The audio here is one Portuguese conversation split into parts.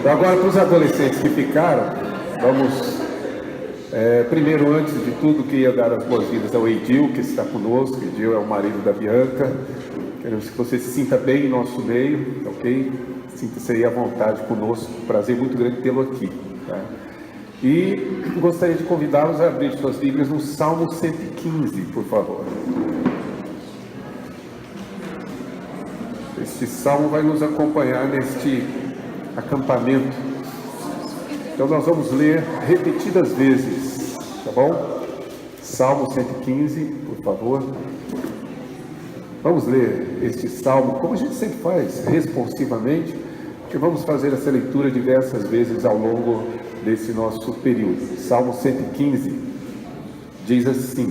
Agora, para os adolescentes que ficaram, vamos, primeiro, antes de tudo, queria dar as boas-vindas ao Edil, que está conosco. Edil é o marido da Bianca. Queremos que você se sinta bem em nosso meio, ok? Sinta-se aí à vontade conosco. Prazer muito grande tê-lo aqui. Tá? E gostaria de convidá-los a abrir suas Bíblias no Salmo 115, por favor. Este salmo vai nos acompanhar neste acampamento. Então nós vamos ler repetidas vezes, tá bom? Salmo 115, por favor. Vamos ler este salmo, como a gente sempre faz, responsivamente, que vamos fazer essa leitura diversas vezes ao longo desse nosso período. Salmo 115 diz assim: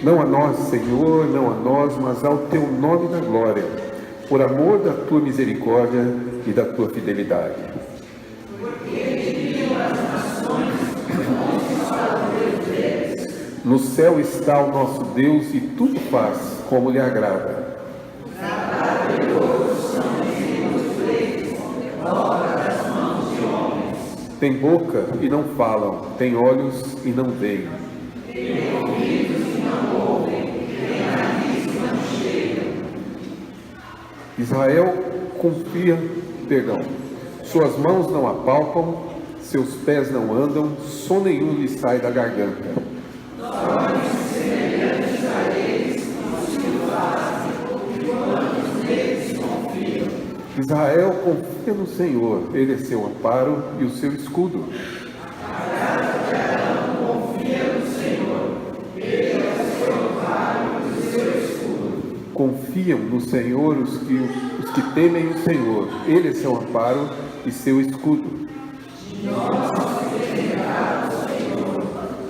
Não a nós, Senhor, não a nós, mas ao teu nome da glória, por amor da tua misericórdia e da tua fidelidade. No céu está o nosso Deus e tudo faz como lhe agrada. Tem boca e não falam, tem olhos e não veem. Tem ouvidos e não ouvem, tem nariz e não cheiram. Israel suas mãos não apalpam, seus pés não andam, som nenhum lhe sai da garganta. Tornem-se semelhantes a eles, os que o fazem, e quantos neles confiam. Israel confia no Senhor, ele é seu amparo e o seu escudo. A casa de Arão confia no Senhor, ele é o seu amparo e o seu escudo. Confiam no Senhor os que temem o Senhor, ele é seu amparo e seu escudo. Nós temerá o Senhor,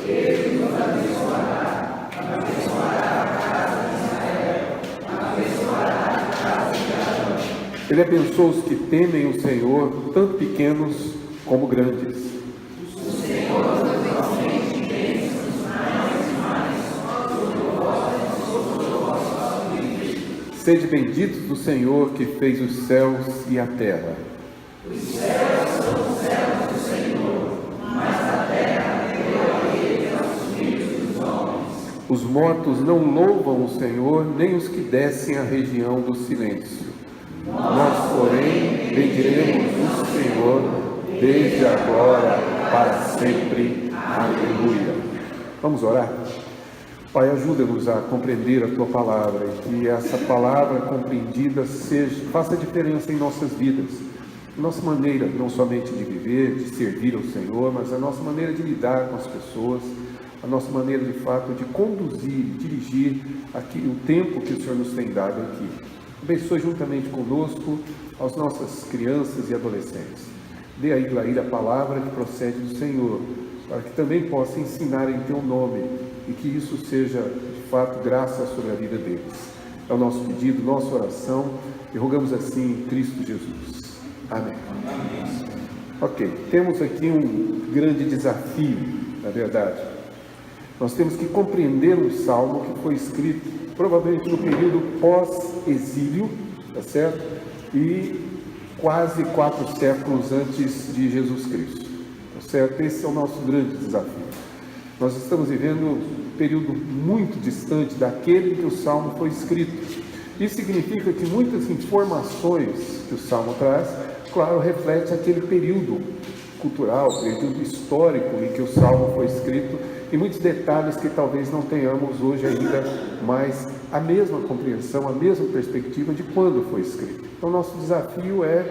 ele nos abençoará a casa de Israel, abençoará a casa de Arão. Ele abençoa os que temem o Senhor, tanto pequenos como grandes. O Senhor totalmente bênçãos mais e mais, sobre vós e sobre. Sede benditos do Senhor que fez os céus e a terra. Os céus são os céus do Senhor, mas a terra deu a ele aos filhos dos homens. Os mortos não louvam o Senhor, nem os que descem à região do silêncio. Nós, porém, bendiremos o Senhor, desde agora para sempre. Aleluia. Vamos orar? Pai, ajuda-nos a compreender a Tua Palavra e que essa Palavra compreendida faça diferença em nossas vidas. Nossa maneira não somente de viver, de servir ao Senhor, mas a nossa maneira de lidar com as pessoas, a nossa maneira de fato de conduzir, dirigir o tempo que o Senhor nos tem dado aqui. Abençoe juntamente conosco as nossas crianças e adolescentes. Dê a Iglaíra a palavra que procede do Senhor, para que também possa ensinar em Teu nome e que isso seja de fato graça sobre a vida deles. É o nosso pedido, nossa oração e rogamos assim em Cristo Jesus. Amém. Ok, temos aqui um grande desafio, na verdade. Nós temos que compreender um salmo que foi escrito provavelmente no período pós-exílio, tá certo? E quase 4 séculos antes de Jesus Cristo, tá certo? Esse é o nosso grande desafio. Nós estamos vivendo um período muito distante daquele em que o salmo foi escrito. Isso significa que muitas informações que o salmo traz, claro, reflete aquele período cultural, período histórico em que o salmo foi escrito, e muitos detalhes que talvez não tenhamos hoje ainda mais a mesma compreensão, a mesma perspectiva de quando foi escrito. Então, nosso desafio é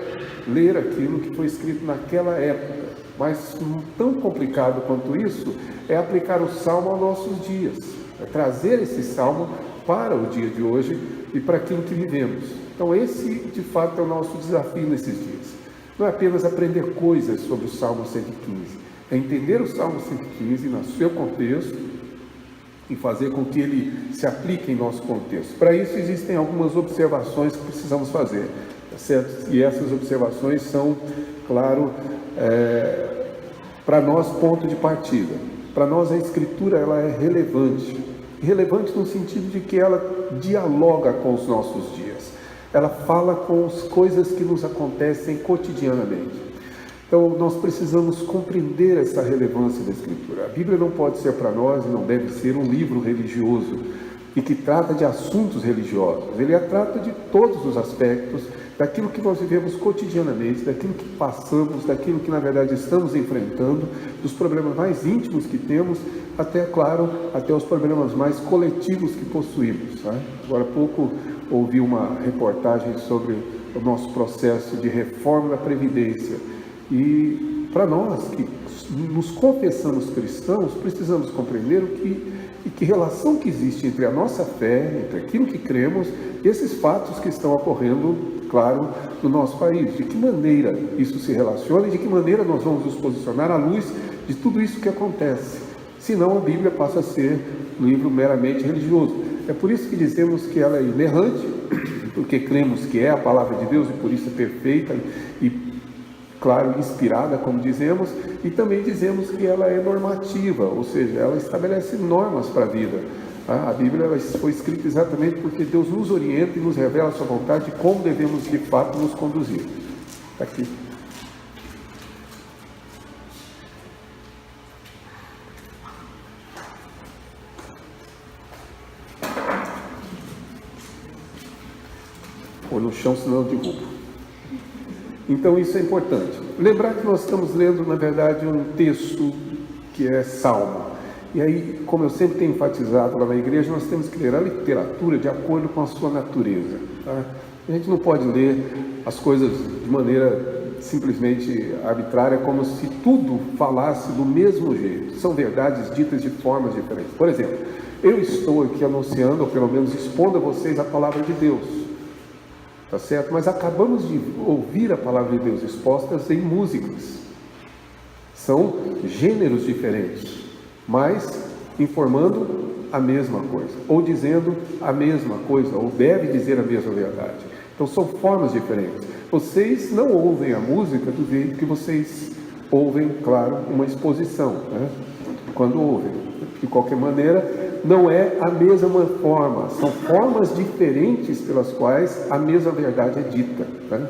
ler aquilo que foi escrito naquela época, mas tão complicado quanto isso é aplicar o salmo aos nossos dias, é trazer esse salmo para o dia de hoje e para aquilo que vivemos. Então, esse de fato é o nosso desafio nesses dias. Não é apenas aprender coisas sobre o Salmo 115, é entender o Salmo 115 no seu contexto e fazer com que ele se aplique em nosso contexto. Para isso existem algumas observações que precisamos fazer, tá certo? E essas observações são, claro, para nós ponto de partida. Para nós a Escritura ela é relevante. Relevante no sentido de que ela dialoga com os nossos dias. Ela fala com as coisas que nos acontecem cotidianamente. Então, nós precisamos compreender essa relevância da Escritura. A Bíblia não pode ser para nós, e não deve ser, um livro religioso e que trata de assuntos religiosos. Ele trata de todos os aspectos daquilo que nós vivemos cotidianamente, daquilo que passamos, daquilo que, na verdade, estamos enfrentando, dos problemas mais íntimos que temos, até, claro, até os problemas mais coletivos que possuímos. Né? Agora há pouco ouvi uma reportagem sobre o nosso processo de reforma da Previdência. E para nós que nos confessamos cristãos, precisamos compreender que relação que existe entre a nossa fé, entre aquilo que cremos, e esses fatos que estão ocorrendo, claro, no nosso país. De que maneira isso se relaciona e de que maneira nós vamos nos posicionar à luz de tudo isso que acontece. Senão a Bíblia passa a ser um livro meramente religioso. É por isso que dizemos que ela é inerrante, porque cremos que é a palavra de Deus e por isso é perfeita e, claro, inspirada, como dizemos, e também dizemos que ela é normativa, ou seja, ela estabelece normas para a vida. A Bíblia ela foi escrita exatamente porque Deus nos orienta e nos revela a sua vontade de como devemos de fato nos conduzir. Está aqui. Ou no chão, senão eu derrubo. Então isso é importante. Lembrar que nós estamos lendo, na verdade, um texto que é Salmo. E aí, como eu sempre tenho enfatizado lá na igreja, nós temos que ler a literatura de acordo com a sua natureza. Tá? A gente não pode ler as coisas de maneira simplesmente arbitrária, como se tudo falasse do mesmo jeito. São verdades ditas de formas diferentes. Por exemplo, eu estou aqui anunciando, ou pelo menos expondo a vocês a palavra de Deus. Tá certo? Mas acabamos de ouvir a palavra de Deus expostas em músicas. São gêneros diferentes, mas informando a mesma coisa, ou dizendo a mesma coisa, ou deve dizer a mesma verdade. Então são formas diferentes. Vocês não ouvem a música do jeito que vocês ouvem, claro, uma exposição, né? Quando ouvem. De qualquer maneira, não é a mesma forma, são formas diferentes pelas quais a mesma verdade é dita, né?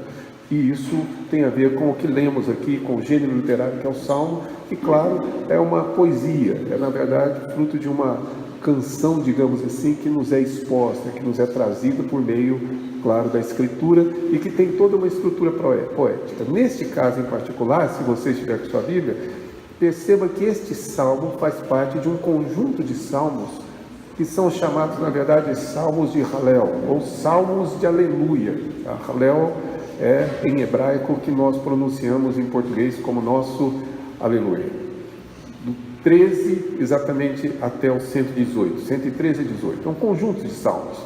E isso tem a ver com o que lemos aqui, com o gênero literário que é o Salmo, que, claro, é uma poesia, é, na verdade, fruto de uma canção, digamos assim, que nos é exposta, que nos é trazida por meio, claro, da Escritura e que tem toda uma estrutura poética. Neste caso em particular, se você estiver com sua Bíblia, perceba que este salmo faz parte de um conjunto de salmos que são chamados, na verdade, salmos de Hallel, ou salmos de aleluia. A Hallel é, em hebraico, o que nós pronunciamos em português como nosso aleluia. Do 13 exatamente até o 118, 113 a 18. É um conjunto de salmos.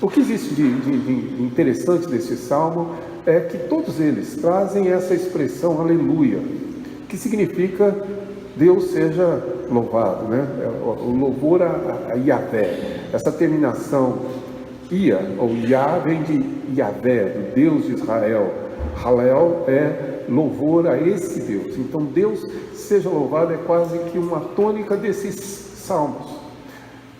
O que existe de interessante nesse salmo é que todos eles trazem essa expressão aleluia, que significa Deus seja louvado, né? O louvor a Yahvé. Essa terminação Ia ou Yah vem de Yahvé, do Deus de Israel. Hallel é louvor a esse Deus. Então Deus seja louvado é quase que uma tônica desses salmos,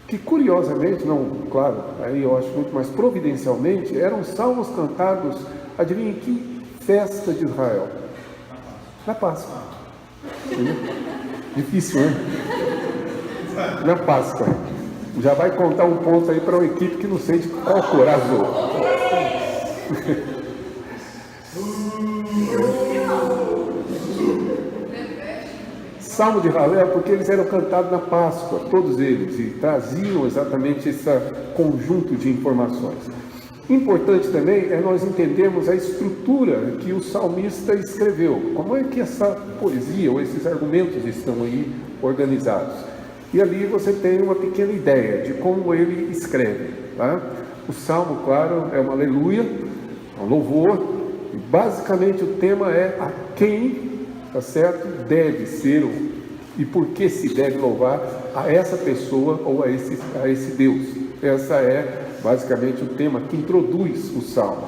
que curiosamente, não, claro, aí eu acho muito mais providencialmente, eram salmos cantados, adivinha que festa de Israel? Na Páscoa. Difícil, né? Na Páscoa. Já vai contar um ponto aí para uma equipe que não sei de qual cor, azul. Salmo de Hallel, porque eles eram cantados na Páscoa, todos eles, e traziam exatamente esse conjunto de informações. Importante também é nós entendermos a estrutura que o salmista escreveu. Como é que essa poesia ou esses argumentos estão aí organizados? E ali você tem uma pequena ideia de como ele escreve. Tá? O salmo, claro, é uma aleluia, um louvor, e basicamente o tema é a quem, tá certo, deve ser e por que se deve louvar a essa pessoa ou a esse Deus. Essa é basicamente o tema que introduz o salmo.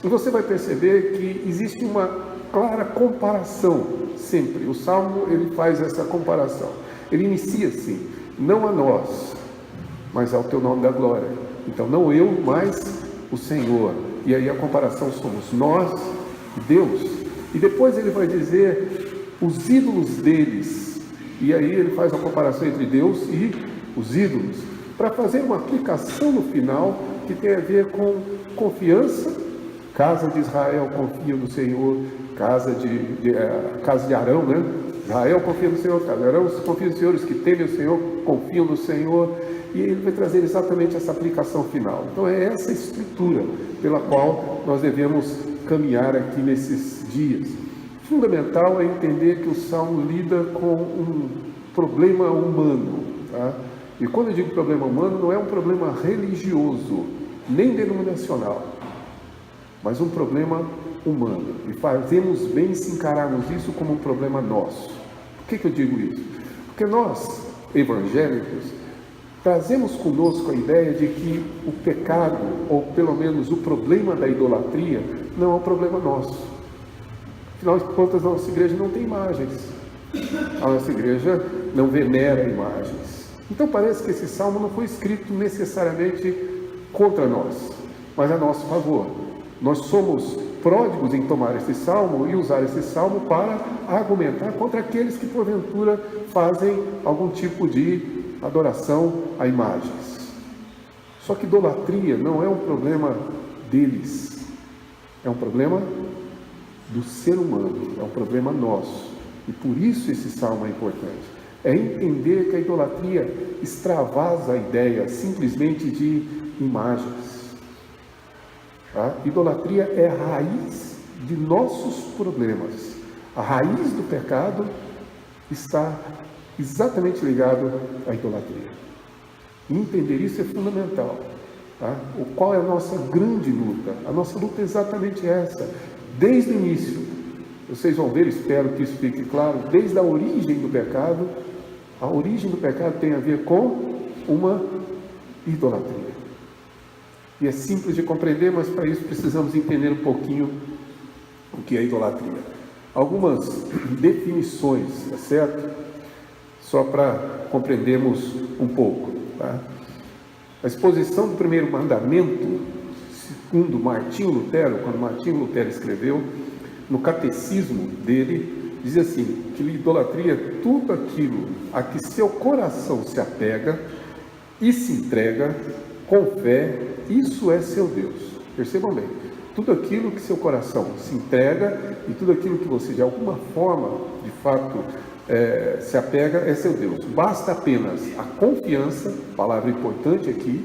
E você vai perceber que existe uma clara comparação sempre. O salmo ele faz essa comparação. Ele inicia assim: não a nós, mas ao teu nome da glória. Então não eu, mas o Senhor. E aí a comparação somos nós e Deus. E depois ele vai dizer os ídolos deles. E aí ele faz a comparação entre Deus e os ídolos, para fazer uma aplicação no final que tem a ver com confiança. Casa de Israel confia no Senhor, casa de Arão, né? Israel confia no Senhor, casa de Arão confia no Senhor, os que temem o Senhor confiam no Senhor. E ele vai trazer exatamente essa aplicação final. Então é essa estrutura pela qual nós devemos caminhar aqui nesses dias. Fundamental é entender que o Salmo lida com um problema humano, tá? E quando eu digo problema humano, não é um problema religioso, nem denominacional, mas um problema humano. E fazemos bem se encararmos isso como um problema nosso. Por que eu digo isso? Porque nós, evangélicos, trazemos conosco a ideia de que o pecado, ou pelo menos o problema da idolatria, não é um problema nosso. Afinal de contas, a nossa igreja não tem imagens. A nossa igreja não venera imagens. Então parece que esse salmo não foi escrito necessariamente contra nós, mas a nosso favor. Nós somos pródigos em tomar esse salmo e usar esse salmo para argumentar contra aqueles que porventura fazem algum tipo de adoração a imagens. Só que idolatria não é um problema deles, é um problema do ser humano, é um problema nosso. E por isso esse salmo é importante. É entender que a idolatria extravasa a ideia simplesmente de imagens. Tá? Idolatria é a raiz de nossos problemas. A raiz do pecado está exatamente ligado à idolatria. E entender isso é fundamental. Tá? Qual é a nossa grande luta? A nossa luta é exatamente essa. Desde o início, vocês vão ver, espero que isso fique claro, desde a origem do pecado, a origem do pecado tem a ver com uma idolatria. E é simples de compreender, mas para isso precisamos entender um pouquinho o que é idolatria. Algumas definições, tá certo? Só para compreendermos um pouco. Tá? A exposição do primeiro mandamento, segundo Martinho Lutero, quando Martinho Lutero escreveu, no catecismo dele, diz assim, que idolatria é tudo aquilo a que seu coração se apega e se entrega com fé, isso é seu Deus. Percebam bem, tudo aquilo que seu coração se entrega e tudo aquilo que você de alguma forma, de fato, se apega é seu Deus. Basta apenas a confiança, palavra importante aqui,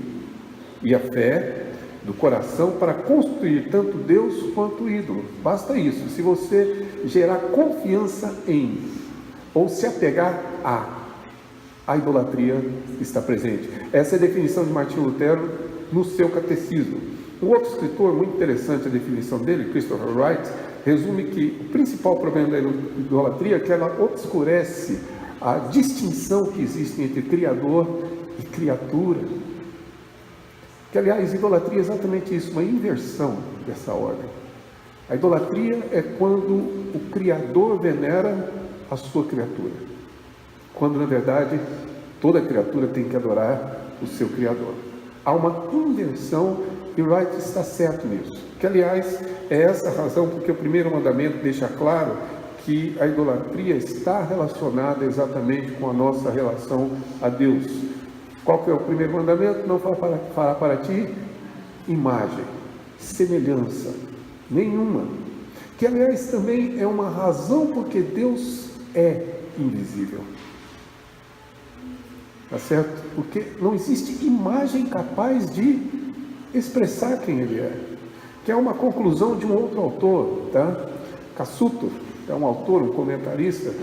e a fé do coração para construir tanto Deus quanto o ídolo. Basta isso. Se você gerar confiança em, ou se apegar a idolatria está presente. Essa é a definição de Martinho Lutero no seu catecismo. Um outro escritor, muito interessante a definição dele, Christopher Wright, resume que o principal problema da idolatria é que ela obscurece a distinção que existe entre Criador e criatura. Que, aliás, idolatria é exatamente isso, uma inversão dessa ordem. A idolatria é quando o Criador venera a sua criatura. Quando, na verdade, toda criatura tem que adorar o seu Criador. Há uma inversão e Wright está certo nisso. Que, aliás, é essa a razão porque o primeiro mandamento deixa claro que a idolatria está relacionada exatamente com a nossa relação a Deus. Qual que é o primeiro mandamento? Não fará para ti imagem, semelhança, nenhuma. Que, aliás, também é uma razão porque Deus é invisível. Tá certo? Porque não existe imagem capaz de expressar quem Ele é. Que é uma conclusão de um outro autor, tá? Cassuto, é um autor, um comentarista,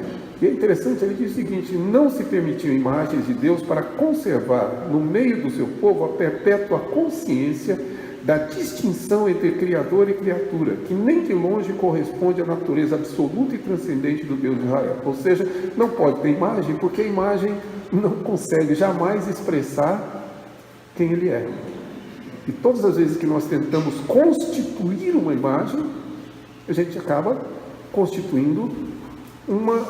e é interessante, ele diz o seguinte: não se permitiu imagens de Deus para conservar no meio do seu povo a perpétua consciência da distinção entre Criador e criatura, que nem de longe corresponde à natureza absoluta e transcendente do Deus de Israel. Ou seja, não pode ter imagem, porque a imagem não consegue jamais expressar quem Ele é. E todas as vezes que nós tentamos constituir uma imagem, a gente acaba constituindo uma,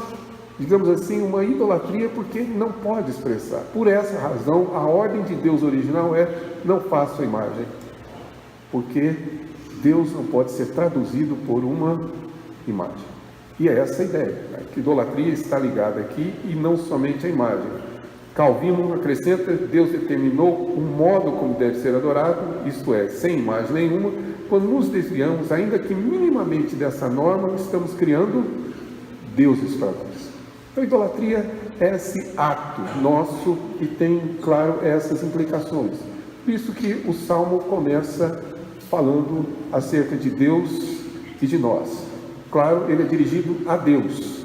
digamos assim, uma idolatria, porque não pode expressar. Por essa razão, a ordem de Deus original é: não faça a imagem, porque Deus não pode ser traduzido por uma imagem. E é essa a ideia, né? Que idolatria está ligada aqui e não somente à imagem. Calvino acrescenta: Deus determinou o modo como deve ser adorado, isto é, sem imagem nenhuma. Quando nos desviamos, ainda que minimamente dessa norma, estamos criando deuses para nós. Então, a idolatria é esse ato nosso e tem, claro, essas implicações. Por isso que o Salmo começa falando acerca de Deus e de nós. Claro, ele é dirigido a Deus.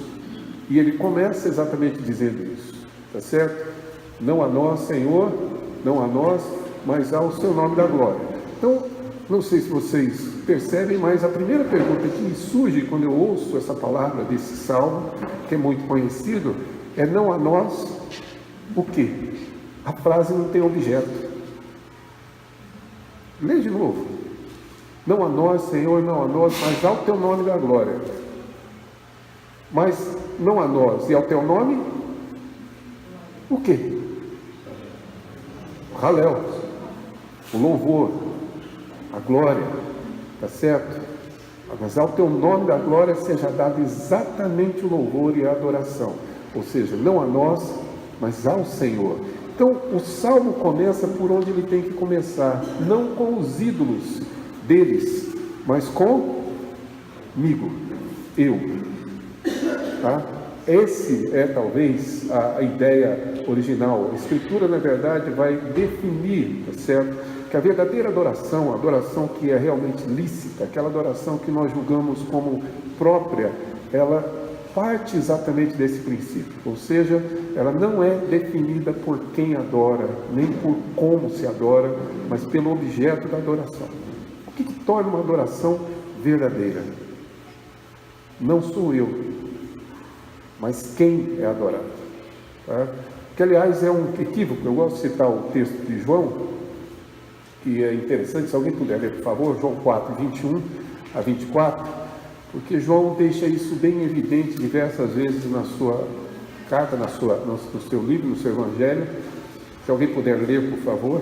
E ele começa exatamente dizendo isso. Está certo? Não a nós, Senhor, não a nós, mas ao seu nome da glória. Então, não sei se vocês percebem, mas a primeira pergunta que me surge quando eu ouço essa palavra desse salmo, que é muito conhecido, é: não a nós, o quê? A frase não tem objeto. Lê de novo. Não a nós, Senhor, não a nós, mas ao teu nome da glória. Mas não a nós e ao teu nome, o quê? O Halel, o louvor, a glória, tá certo? Mas ao teu nome da glória seja dado exatamente o louvor e a adoração. Ou seja, não a nós, mas ao Senhor. Então, o Salmo começa por onde ele tem que começar, não com os ídolos deles, mas comigo, eu. Tá? Esse é talvez a ideia original. A Escritura, na verdade, vai definir, tá certo? Que a verdadeira adoração, a adoração que é realmente lícita, aquela adoração que nós julgamos como própria, ela parte exatamente desse princípio. Ou seja, ela não é definida por quem adora, nem por como se adora, mas pelo objeto da adoração. O que torna uma adoração verdadeira? Não sou eu, mas quem é adorado. Tá? Que, aliás, é um equívoco. Eu gosto de citar o texto de João, que é interessante, se alguém puder ler, por favor, João 4, 21 a 24, porque João deixa isso bem evidente diversas vezes na sua carta, no seu livro, no seu evangelho. Se alguém puder ler, por favor.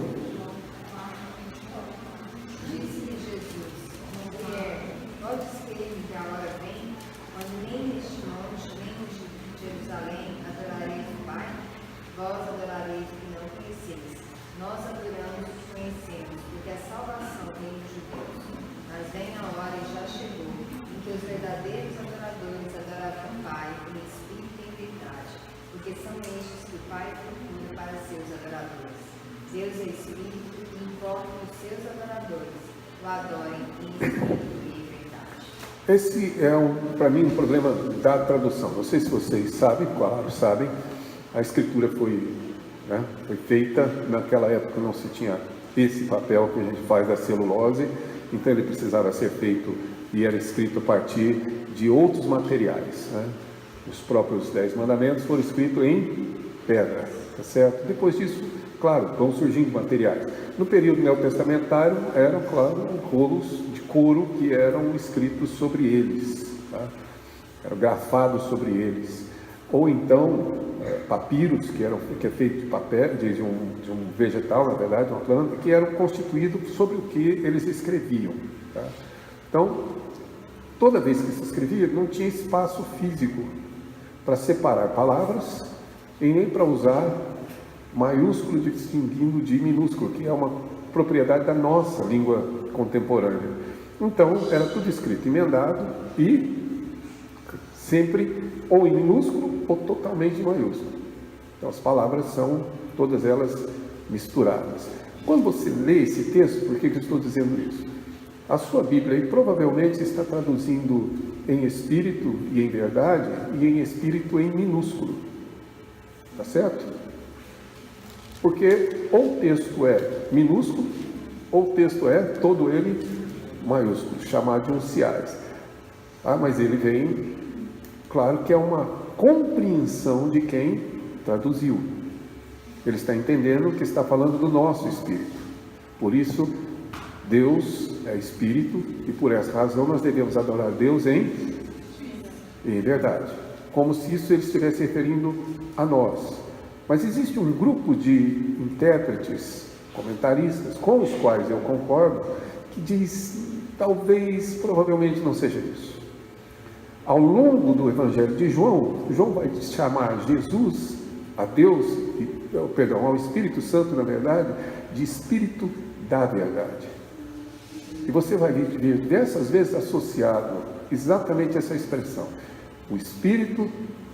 Deus é Espírito e importa que os seus adoradores o adorem em espírito e em verdade. Esse é, para mim, um problema da tradução. Não sei se vocês sabem, claro, sabem, a Escritura foi feita, naquela época não se tinha esse papel que a gente faz da celulose, então ele precisava ser feito e era escrito a partir de outros materiais. Né? Os próprios 10 mandamentos foram escritos em pedra, tá certo? Depois disso, claro, vão surgindo materiais. No período neotestamentário, eram, claro, rolos de couro que eram escritos sobre eles, tá? Eram grafados sobre eles. Ou então, papiros, que é feito de papel, de um vegetal, na verdade, uma planta, que eram constituídos sobre o que eles escreviam. Tá? Então, toda vez que se escrevia, não tinha espaço físico para separar palavras e nem para usar maiúsculo distinguindo de minúsculo, que é uma propriedade da nossa língua contemporânea. Então, era tudo escrito emendado e sempre ou em minúsculo ou totalmente em maiúsculo. Então, as palavras são todas elas misturadas. Quando você lê esse texto, por que eu estou dizendo isso? A sua Bíblia aí, provavelmente está traduzindo em espírito e em verdade, e em espírito em minúsculo. Tá certo? Porque ou o texto é minúsculo, ou o texto é todo ele maiúsculo, chamado de unciais. Mas ele vem, claro que é uma compreensão de quem traduziu. Ele está entendendo que está falando do nosso espírito. Por isso, Deus é espírito e por essa razão nós devemos adorar Deus em verdade. Como se isso ele estivesse referindo a nós. Mas existe um grupo de intérpretes, comentaristas, com os quais eu concordo, que diz, talvez, provavelmente não seja isso. Ao longo do Evangelho de João, João vai chamar Jesus, a Deus, ao Espírito Santo, na verdade, de Espírito da verdade. E você vai ver diversas vezes associado exatamente essa expressão. O Espírito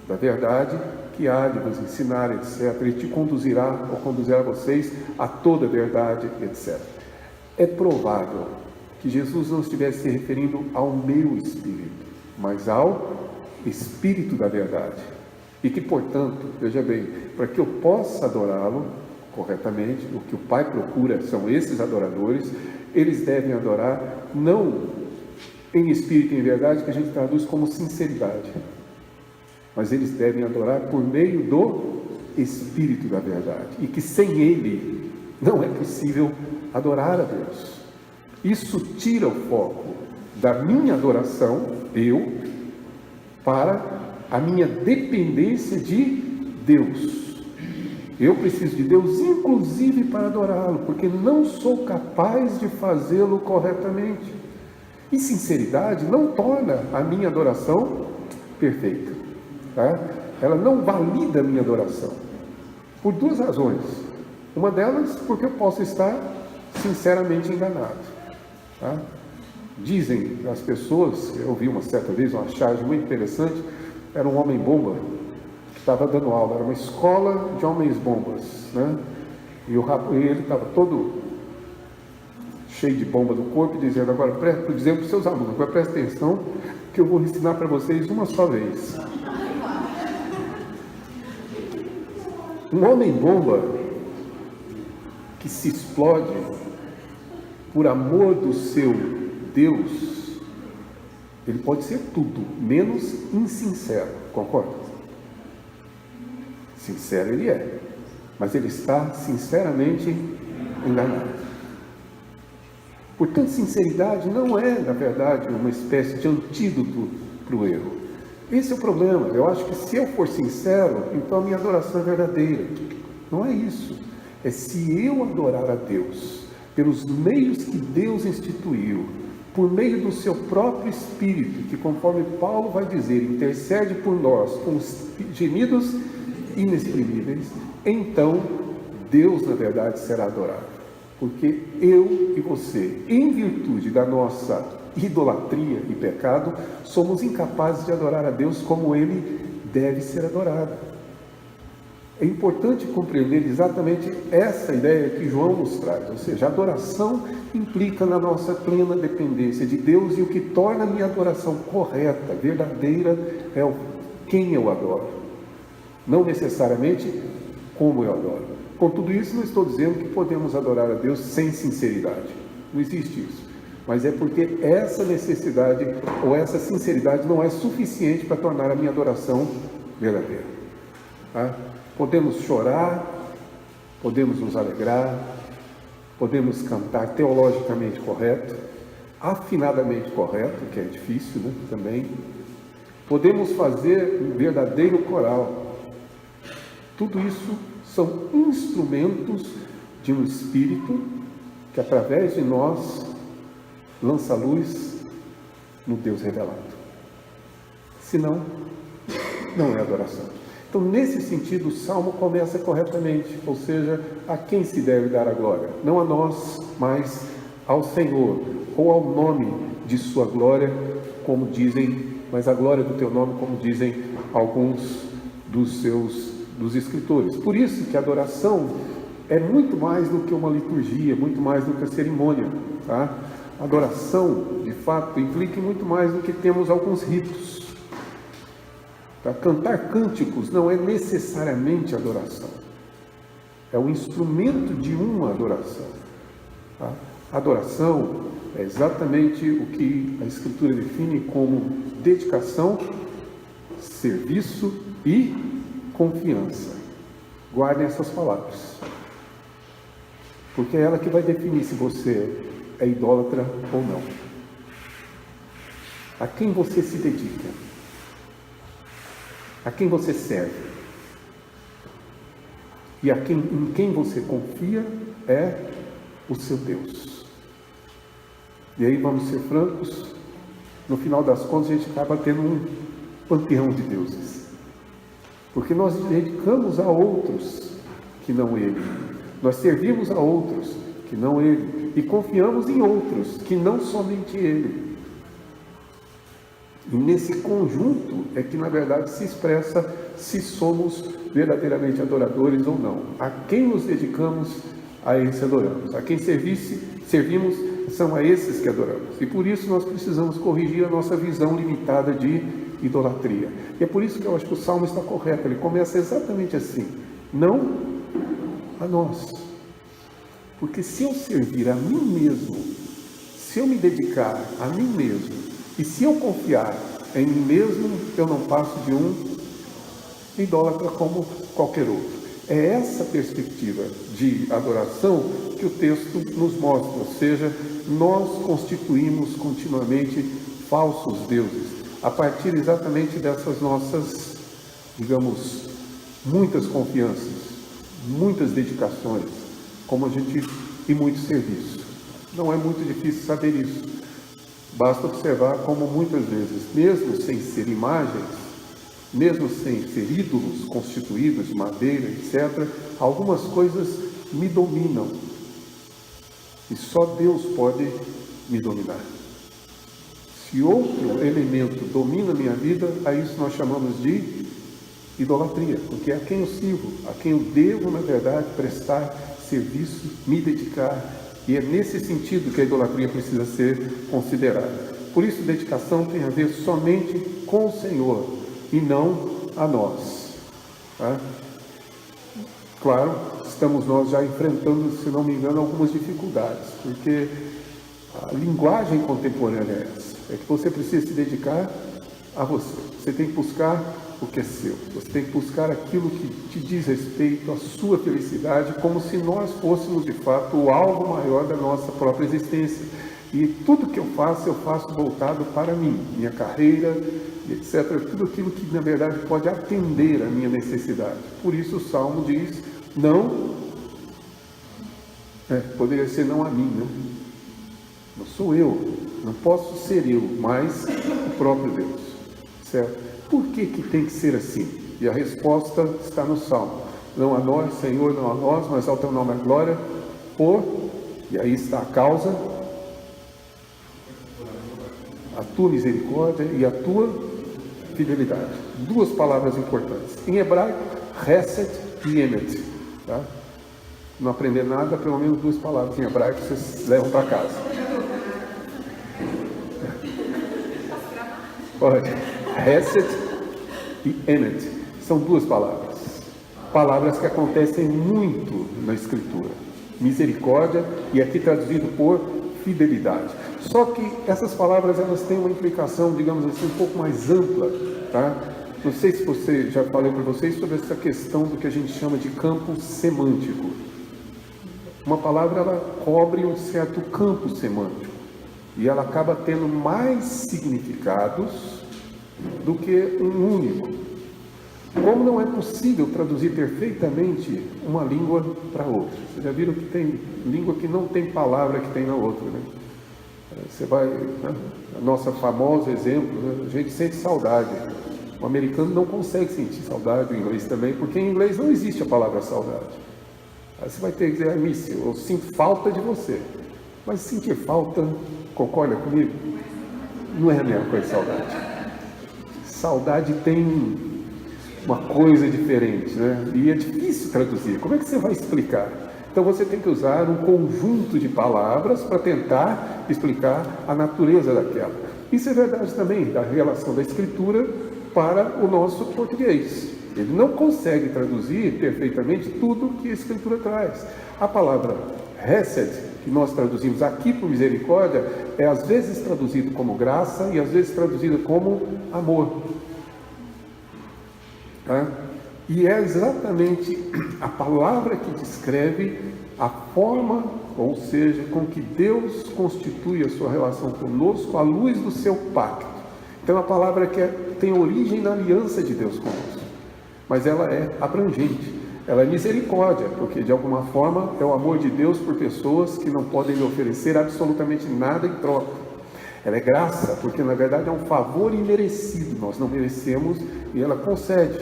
da verdade que há de vos ensinar, etc. Ele te conduzirá ou conduzirá vocês a toda a verdade, etc. É provável que Jesus não estivesse se referindo ao meu Espírito, mas ao Espírito da verdade. E que, portanto, veja bem, para que eu possa adorá-lo corretamente, o que o Pai procura são esses adoradores, eles devem adorar não em espírito e em verdade, que a gente traduz como sinceridade, mas eles devem adorar por meio do Espírito da verdade, e que sem ele não é possível adorar a Deus. Isso tira o foco da minha adoração, para a minha dependência de Deus. Eu preciso de Deus, inclusive para adorá-lo, porque não sou capaz de fazê-lo corretamente. E sinceridade não torna a minha adoração perfeita, tá? Ela não valida a minha adoração, por duas razões. Uma delas, porque eu posso estar sinceramente enganado, tá? Dizem as pessoas, eu ouvi uma certa vez uma charge muito interessante, era um homem-bomba que estava dando aula, era uma escola de homens-bombas, né? E ele estava todo cheio de bomba do corpo, dizendo, dizendo para os seus alunos, agora presta atenção, que eu vou ensinar para vocês uma só vez. Um homem-bomba que se explode por amor do seu Deus, ele pode ser tudo, menos insincero, concorda? Sincero ele é, mas ele está sinceramente enganado. Portanto, sinceridade não é, na verdade, uma espécie de antídoto para o erro. Esse é o problema. Eu acho que se eu for sincero, então a minha adoração é verdadeira. Não é isso. É se eu adorar a Deus pelos meios que Deus instituiu, por meio do seu próprio Espírito, que, conforme Paulo vai dizer, intercede por nós com gemidos inexprimíveis, então Deus, na verdade, será adorado. Porque eu e você, em virtude da nossa idolatria e pecado, somos incapazes de adorar a Deus como Ele deve ser adorado. É importante compreender exatamente essa ideia que João nos traz, ou seja, a adoração implica na nossa plena dependência de Deus, e o que torna a minha adoração correta, verdadeira, é quem eu adoro, não necessariamente como eu adoro. Com tudo isso, não estou dizendo que podemos adorar a Deus sem sinceridade, não existe isso, mas é porque essa necessidade ou essa sinceridade não é suficiente para tornar a minha adoração verdadeira, tá? Podemos chorar, podemos nos alegrar, podemos cantar teologicamente correto, afinadamente correto, que é difícil, né, também. Podemos fazer um verdadeiro coral. Tudo isso são instrumentos de um Espírito que, através de nós, lança luz no Deus revelado. Senão, não é adoração. Então, nesse sentido, o Salmo começa corretamente, ou seja, a quem se deve dar a glória? Não a nós, mas ao Senhor, ou ao nome de sua glória, como dizem, mas a glória do teu nome, como dizem alguns dos escritores. Por isso que a adoração é muito mais do que uma liturgia, muito mais do que a cerimônia, tá? A adoração, de fato, implica muito mais do que temos alguns ritos. Cantar cânticos não é necessariamente adoração, é um instrumento de uma adoração. Tá? Adoração é exatamente o que a Escritura define como dedicação, serviço e confiança. Guardem essas palavras, porque é ela que vai definir se você é idólatra ou não. A quem você se dedica? A quem você serve? E em quem você confia é o seu Deus. E aí vamos ser francos, no final das contas a gente acaba tendo um panteão de deuses. Porque nós dedicamos a outros que não Ele. Nós servimos a outros que não Ele. E confiamos em outros que não somente Ele. E nesse conjunto é que na verdade se expressa se somos verdadeiramente adoradores ou não. A quem nos dedicamos, a esse adoramos. A quem servimos, são a esses que adoramos. E por isso nós precisamos corrigir a nossa visão limitada de idolatria. E é por isso que eu acho que o Salmo está correto. Ele começa exatamente assim: não a nós. Porque se eu servir a mim mesmo, se eu me dedicar a mim mesmo, e se eu confiar em mim mesmo, eu não passo de um idólatra como qualquer outro. É essa perspectiva de adoração que o texto nos mostra, ou seja, nós constituímos continuamente falsos deuses, a partir exatamente dessas nossas, digamos, muitas confianças, muitas dedicações, e muito serviço. Não é muito difícil saber isso. Basta observar como muitas vezes, mesmo sem ser imagens, mesmo sem ser ídolos constituídos de madeira, etc., algumas coisas me dominam. E só Deus pode me dominar. Se outro elemento domina a minha vida, a isso nós chamamos de idolatria, porque é a quem eu sirvo, a quem eu devo, na verdade, prestar serviço, me dedicar. E é nesse sentido que a idolatria precisa ser considerada. Por isso, dedicação tem a ver somente com o Senhor e não a nós. Tá? Claro, estamos nós já enfrentando, se não me engano, algumas dificuldades, porque a linguagem contemporânea é essa. É que você precisa se dedicar a você. Você tem que buscar o que é seu. Você tem que buscar aquilo que te diz respeito à sua felicidade, como se nós fôssemos, de fato, o algo maior da nossa própria existência. E tudo que eu faço voltado para mim, minha carreira, etc. Tudo aquilo que, na verdade, pode atender a minha necessidade. Por isso o Salmo diz, não... poderia ser não a mim, né? Não sou eu, não posso ser eu, mas o próprio Deus. Certo? Por que tem que ser assim? E a resposta está no Salmo. Não a nós, Senhor, não a nós, mas ao teu nome a glória, e aí está a causa, a tua misericórdia e a tua fidelidade. Duas palavras importantes. Em hebraico, Hesed e Emet. Tá? Não aprender nada, pelo menos duas palavras em hebraico vocês levam para casa. Pode. Hesed e Emet são duas palavras. Palavras que acontecem muito na Escritura. Misericórdia e aqui traduzido por fidelidade. Só que essas palavras elas têm uma implicação, digamos assim, um pouco mais ampla, tá? Não sei se já falei para vocês sobre essa questão do que a gente chama de campo semântico. Uma palavra ela cobre um certo campo semântico e ela acaba tendo mais significados do que um único. Como não é possível traduzir perfeitamente uma língua para outra? Vocês já viram que tem língua que não tem palavra que tem na outra, né? Você vai, né? Nosso famoso exemplo, né? A gente sente saudade. O americano não consegue sentir saudade, o inglês também, porque em inglês não existe a palavra saudade. Aí você vai ter que dizer, miss, eu sinto falta de você. Mas sentir falta, concorda comigo? Não é a mesma coisa que saudade. Saudade tem uma coisa diferente, né? E é difícil traduzir. Como é que você vai explicar? Então você tem que usar um conjunto de palavras para tentar explicar a natureza daquela. Isso é verdade também da relação da Escritura para o nosso português. Ele não consegue traduzir perfeitamente tudo que a Escritura traz. A palavra Hesed, que nós traduzimos aqui por misericórdia, é às vezes traduzido como graça e às vezes traduzido como amor. Tá? E é exatamente a palavra que descreve a forma, ou seja, com que Deus constitui a sua relação conosco à luz do seu pacto. Então, a palavra que tem origem na aliança de Deus conosco, mas ela é abrangente, ela é misericórdia, porque de alguma forma é o amor de Deus por pessoas que não podem lhe oferecer absolutamente nada em troca. Ela é graça, porque na verdade é um favor imerecido, nós não merecemos e ela concede,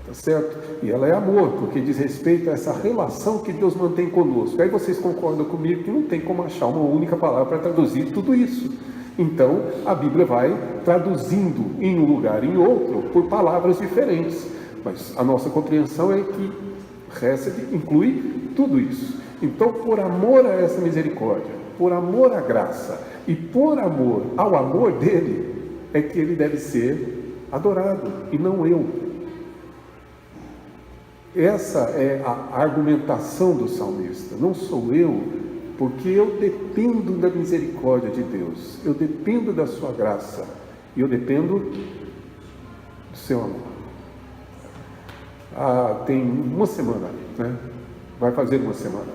tá certo? E ela é amor, porque diz respeito a essa relação que Deus mantém conosco. Aí vocês concordam comigo que não tem como achar uma única palavra para traduzir tudo isso. Então a Bíblia vai traduzindo em um lugar e em outro por palavras diferentes, mas a nossa compreensão é que Hesed inclui tudo isso. Então, por amor a essa misericórdia, por amor à graça e por amor ao amor dele, é que ele deve ser adorado e não eu. Essa é a argumentação do salmista. Não sou eu, porque eu dependo da misericórdia de Deus, eu dependo da sua graça e eu dependo do seu amor. Tem uma semana, né? Vai fazer uma semana.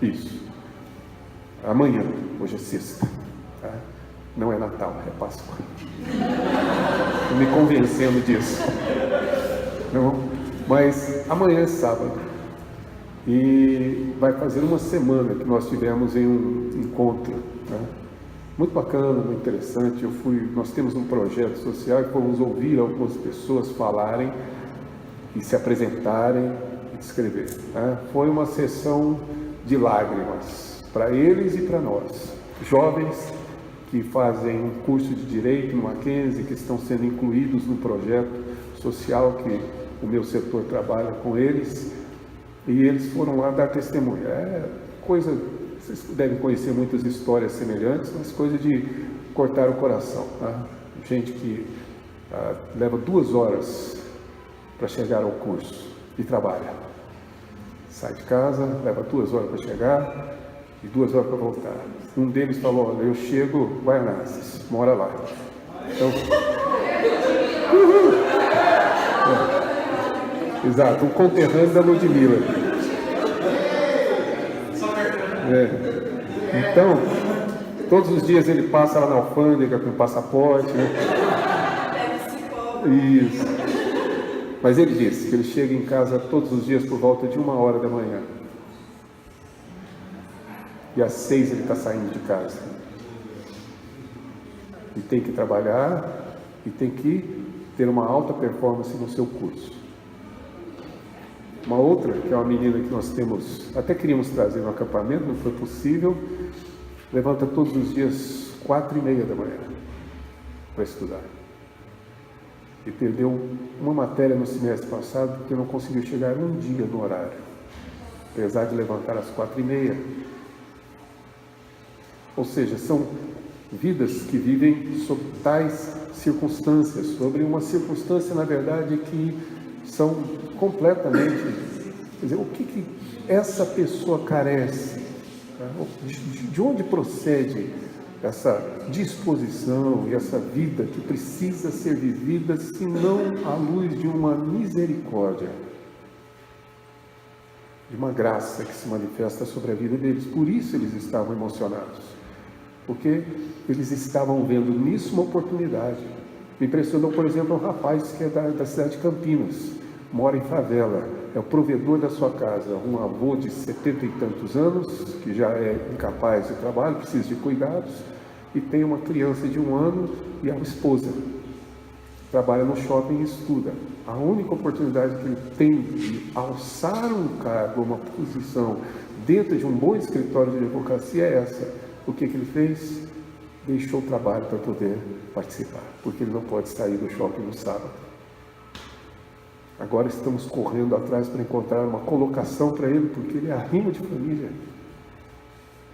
Isso. Amanhã, hoje é sexta, tá? Não é Natal, é Páscoa. Estou me convencendo disso. Não, mas amanhã é sábado. E vai fazer uma semana que nós tivemos em um encontro, né? Muito bacana, muito interessante. Nós temos um projeto social e fomos ouvir algumas pessoas falarem e se apresentarem e descrever, né? Foi uma sessão de lágrimas para eles e para nós, jovens que fazem um curso de Direito no Mackenzie, que estão sendo incluídos no projeto social que o meu setor trabalha com eles, e eles foram lá dar testemunho. Vocês devem conhecer muitas histórias semelhantes, mas coisa de cortar o coração, tá? Gente que leva 2 horas para chegar ao curso de trabalho. Sai de casa, leva 2 horas para chegar e 2 horas para voltar. Um deles falou: olha, eu chego, Guaianazes, mora lá. Então, exato, um conterrâneo da Ludmilla. Então, todos os dias ele passa lá na alfândega com o passaporte, né? Isso. Mas ele disse que ele chega em casa todos os dias por volta de 1h da manhã. E às 6 ele está saindo de casa. E tem que trabalhar e tem que ter uma alta performance no seu curso. Uma outra, que é uma menina que nós temos, até queríamos trazer no acampamento, não foi possível, levanta todos os dias 4h30 da manhã para estudar. E perdeu uma matéria no semestre passado porque não conseguiu chegar um dia no horário, apesar de levantar às 4h30. Ou seja, são vidas que vivem sob tais circunstâncias, sobre uma circunstância, na verdade, que são completamente... Quer dizer, o que essa pessoa carece? De onde procede essa disposição e essa vida que precisa ser vivida, senão à luz de uma misericórdia, de uma graça que se manifesta sobre a vida deles? Por isso eles estavam emocionados, porque eles estavam vendo nisso uma oportunidade. Me impressionou, por exemplo, um rapaz que é da cidade de Campinas, mora em favela, é o provedor da sua casa, um avô de 70 e tantos anos, que já é incapaz de trabalho, precisa de cuidados, e tem uma criança de 1 ano e a esposa. Trabalha no shopping e estuda. A única oportunidade que ele tem de alçar um cargo, uma posição dentro de um bom escritório de advocacia é essa. O que ele fez? Deixou o trabalho para poder participar, porque ele não pode sair do shopping no sábado. Agora estamos correndo atrás para encontrar uma colocação para ele, porque ele é arrimo de família.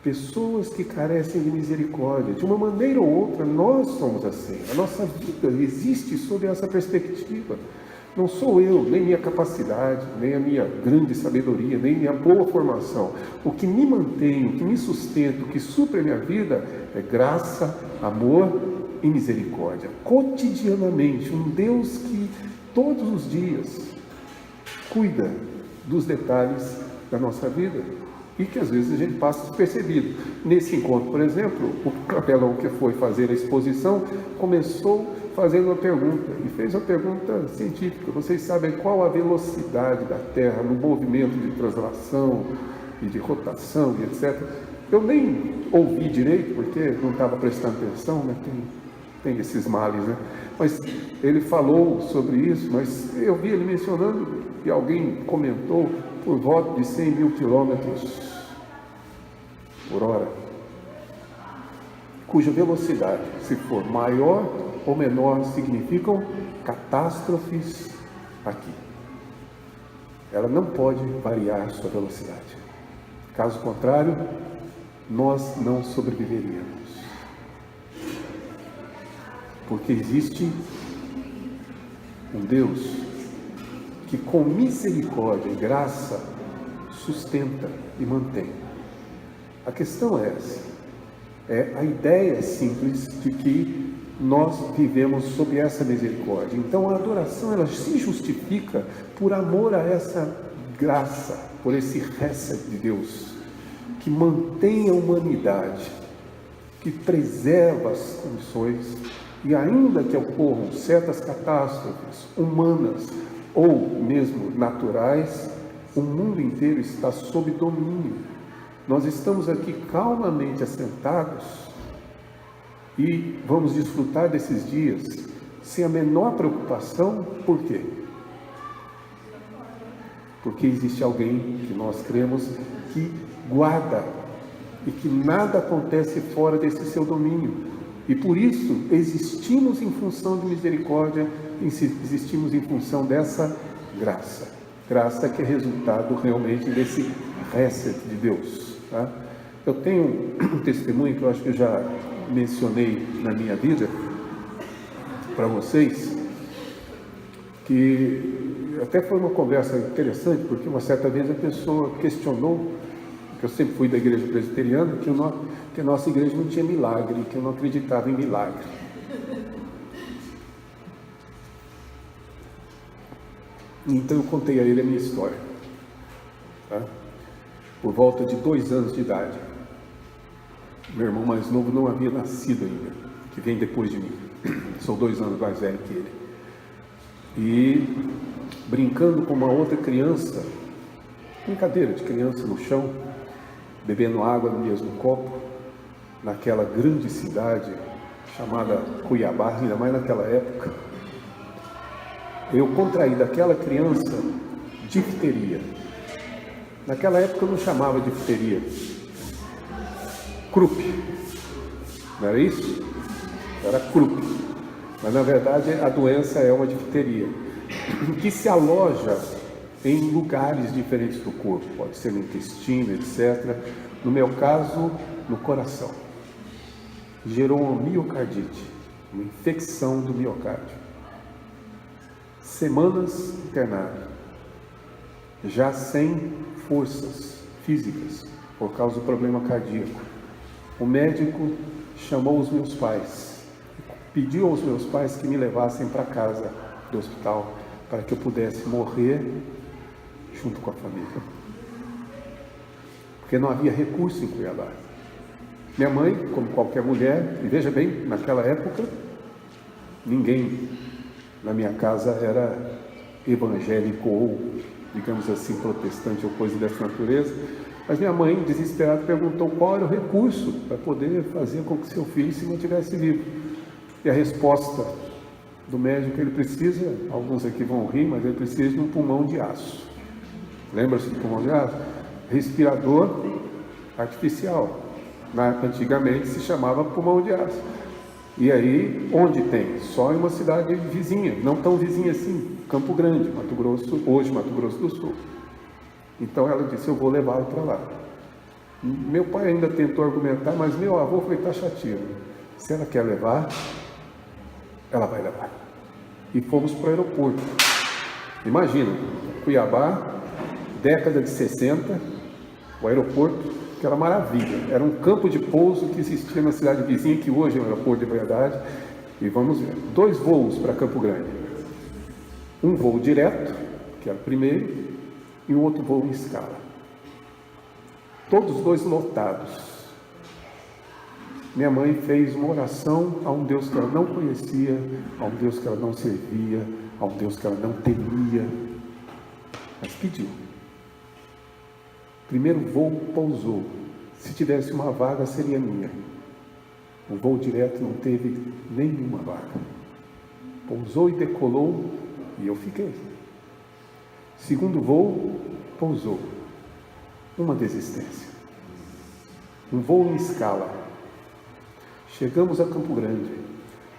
Pessoas que carecem de misericórdia, de uma maneira ou outra, nós somos assim. A nossa vida existe sob essa perspectiva. Não sou eu, nem minha capacidade, nem a minha grande sabedoria, nem minha boa formação. O que me mantém, o que me sustenta, o que supre a minha vida é graça, amor e misericórdia. Cotidianamente, um Deus que todos os dias cuida dos detalhes da nossa vida e que às vezes a gente passa despercebido. Nesse encontro, por exemplo, o capelão que foi fazer a exposição começou fazendo uma pergunta, e fez uma pergunta científica: vocês sabem qual a velocidade da Terra no movimento de translação e de rotação e etc? eu nem ouvi direito, porque não estava prestando atenção, né? Tem esses males, né? Mas ele falou sobre isso, mas eu vi ele mencionando, e alguém comentou, por volta de 100 mil quilômetros por hora, cuja velocidade, se for maior ou menor, significam catástrofes aqui. Ela não pode variar sua velocidade. Caso contrário, nós não sobreviveríamos. Porque existe um Deus que com misericórdia e graça sustenta e mantém. A questão é essa. É a ideia simples de que nós vivemos sob essa misericórdia. Então a adoração, ela se justifica por amor a essa graça, por esse hesed de Deus, que mantém a humanidade, que preserva as condições, e ainda que ocorram certas catástrofes humanas ou mesmo naturais, o mundo inteiro está sob domínio. Nós estamos aqui calmamente assentados e vamos desfrutar desses dias sem a menor preocupação. Por quê? Porque existe alguém que nós cremos que guarda e que nada acontece fora desse seu domínio. E por isso existimos em função de misericórdia, existimos em função dessa graça. Graça que é resultado realmente desse hesed de Deus. Tá? Eu tenho um testemunho que eu acho que eu já mencionei na minha vida para vocês, que até foi uma conversa interessante, porque uma certa vez a pessoa questionou, que eu sempre fui da igreja presbiteriana, que a nossa igreja não tinha milagre, que eu não acreditava em milagre. Então eu contei a ele a minha história. Tá? Por volta de 2 anos de idade, meu irmão mais novo não havia nascido ainda, que vem depois de mim. Sou 2 anos mais velho que ele. E brincando com uma outra criança, brincadeira de criança no chão, bebendo água no mesmo copo, naquela grande cidade chamada Cuiabá, ainda mais naquela época, eu contraí daquela criança difteria. Naquela época eu não chamava difteria, croup, não era isso? Era croup, mas na verdade a doença é uma difteria, que se aloja em lugares diferentes do corpo, pode ser no intestino, etc. No meu caso, no coração. Gerou uma miocardite, uma infecção do miocárdio. Semanas internado, já sem forças físicas, por causa do problema cardíaco. O médico chamou os meus pais, pediu aos meus pais que me levassem para casa do hospital, para que eu pudesse morrer junto com a família, porque não havia recurso em Cuiabá. Minha mãe, como qualquer mulher, e veja bem, naquela época, ninguém na minha casa era evangélico ou, digamos assim, protestante ou coisa dessa natureza, mas minha mãe, desesperada, perguntou qual era o recurso para poder fazer com que seu filho se mantivesse vivo. E a resposta do médico: ele precisa, alguns aqui vão rir, mas ele precisa de um pulmão de aço. Lembra-se do pulmão de aço? Respirador artificial. Antigamente se chamava pulmão de aço. E aí, onde tem? Só em uma cidade vizinha, não tão vizinha assim, Campo Grande, Mato Grosso, hoje Mato Grosso do Sul. Então ela disse: eu vou levá-lo para lá. Meu pai ainda tentou argumentar, mas meu avô foi taxativo: se ela quer levar, ela vai levar. E fomos para o aeroporto. Imagina, Cuiabá, década de 60, o aeroporto, que era maravilha, era um campo de pouso que existia na cidade vizinha, que hoje é um aeroporto de verdade. E vamos ver, 2 voos para Campo Grande, um voo direto, que era o primeiro, e um outro voo em escala, todos os 2 lotados. Minha mãe fez uma oração a um Deus que ela não conhecia, a um Deus que ela não servia, a um Deus que ela não temia, mas pediu. Primeiro voo pousou, Se tivesse uma vaga, seria minha. O voo direto não teve nenhuma vaga. Pousou e decolou e eu fiquei. Segundo voo, pousou. Uma desistência. Um voo em escala. Chegamos a Campo Grande.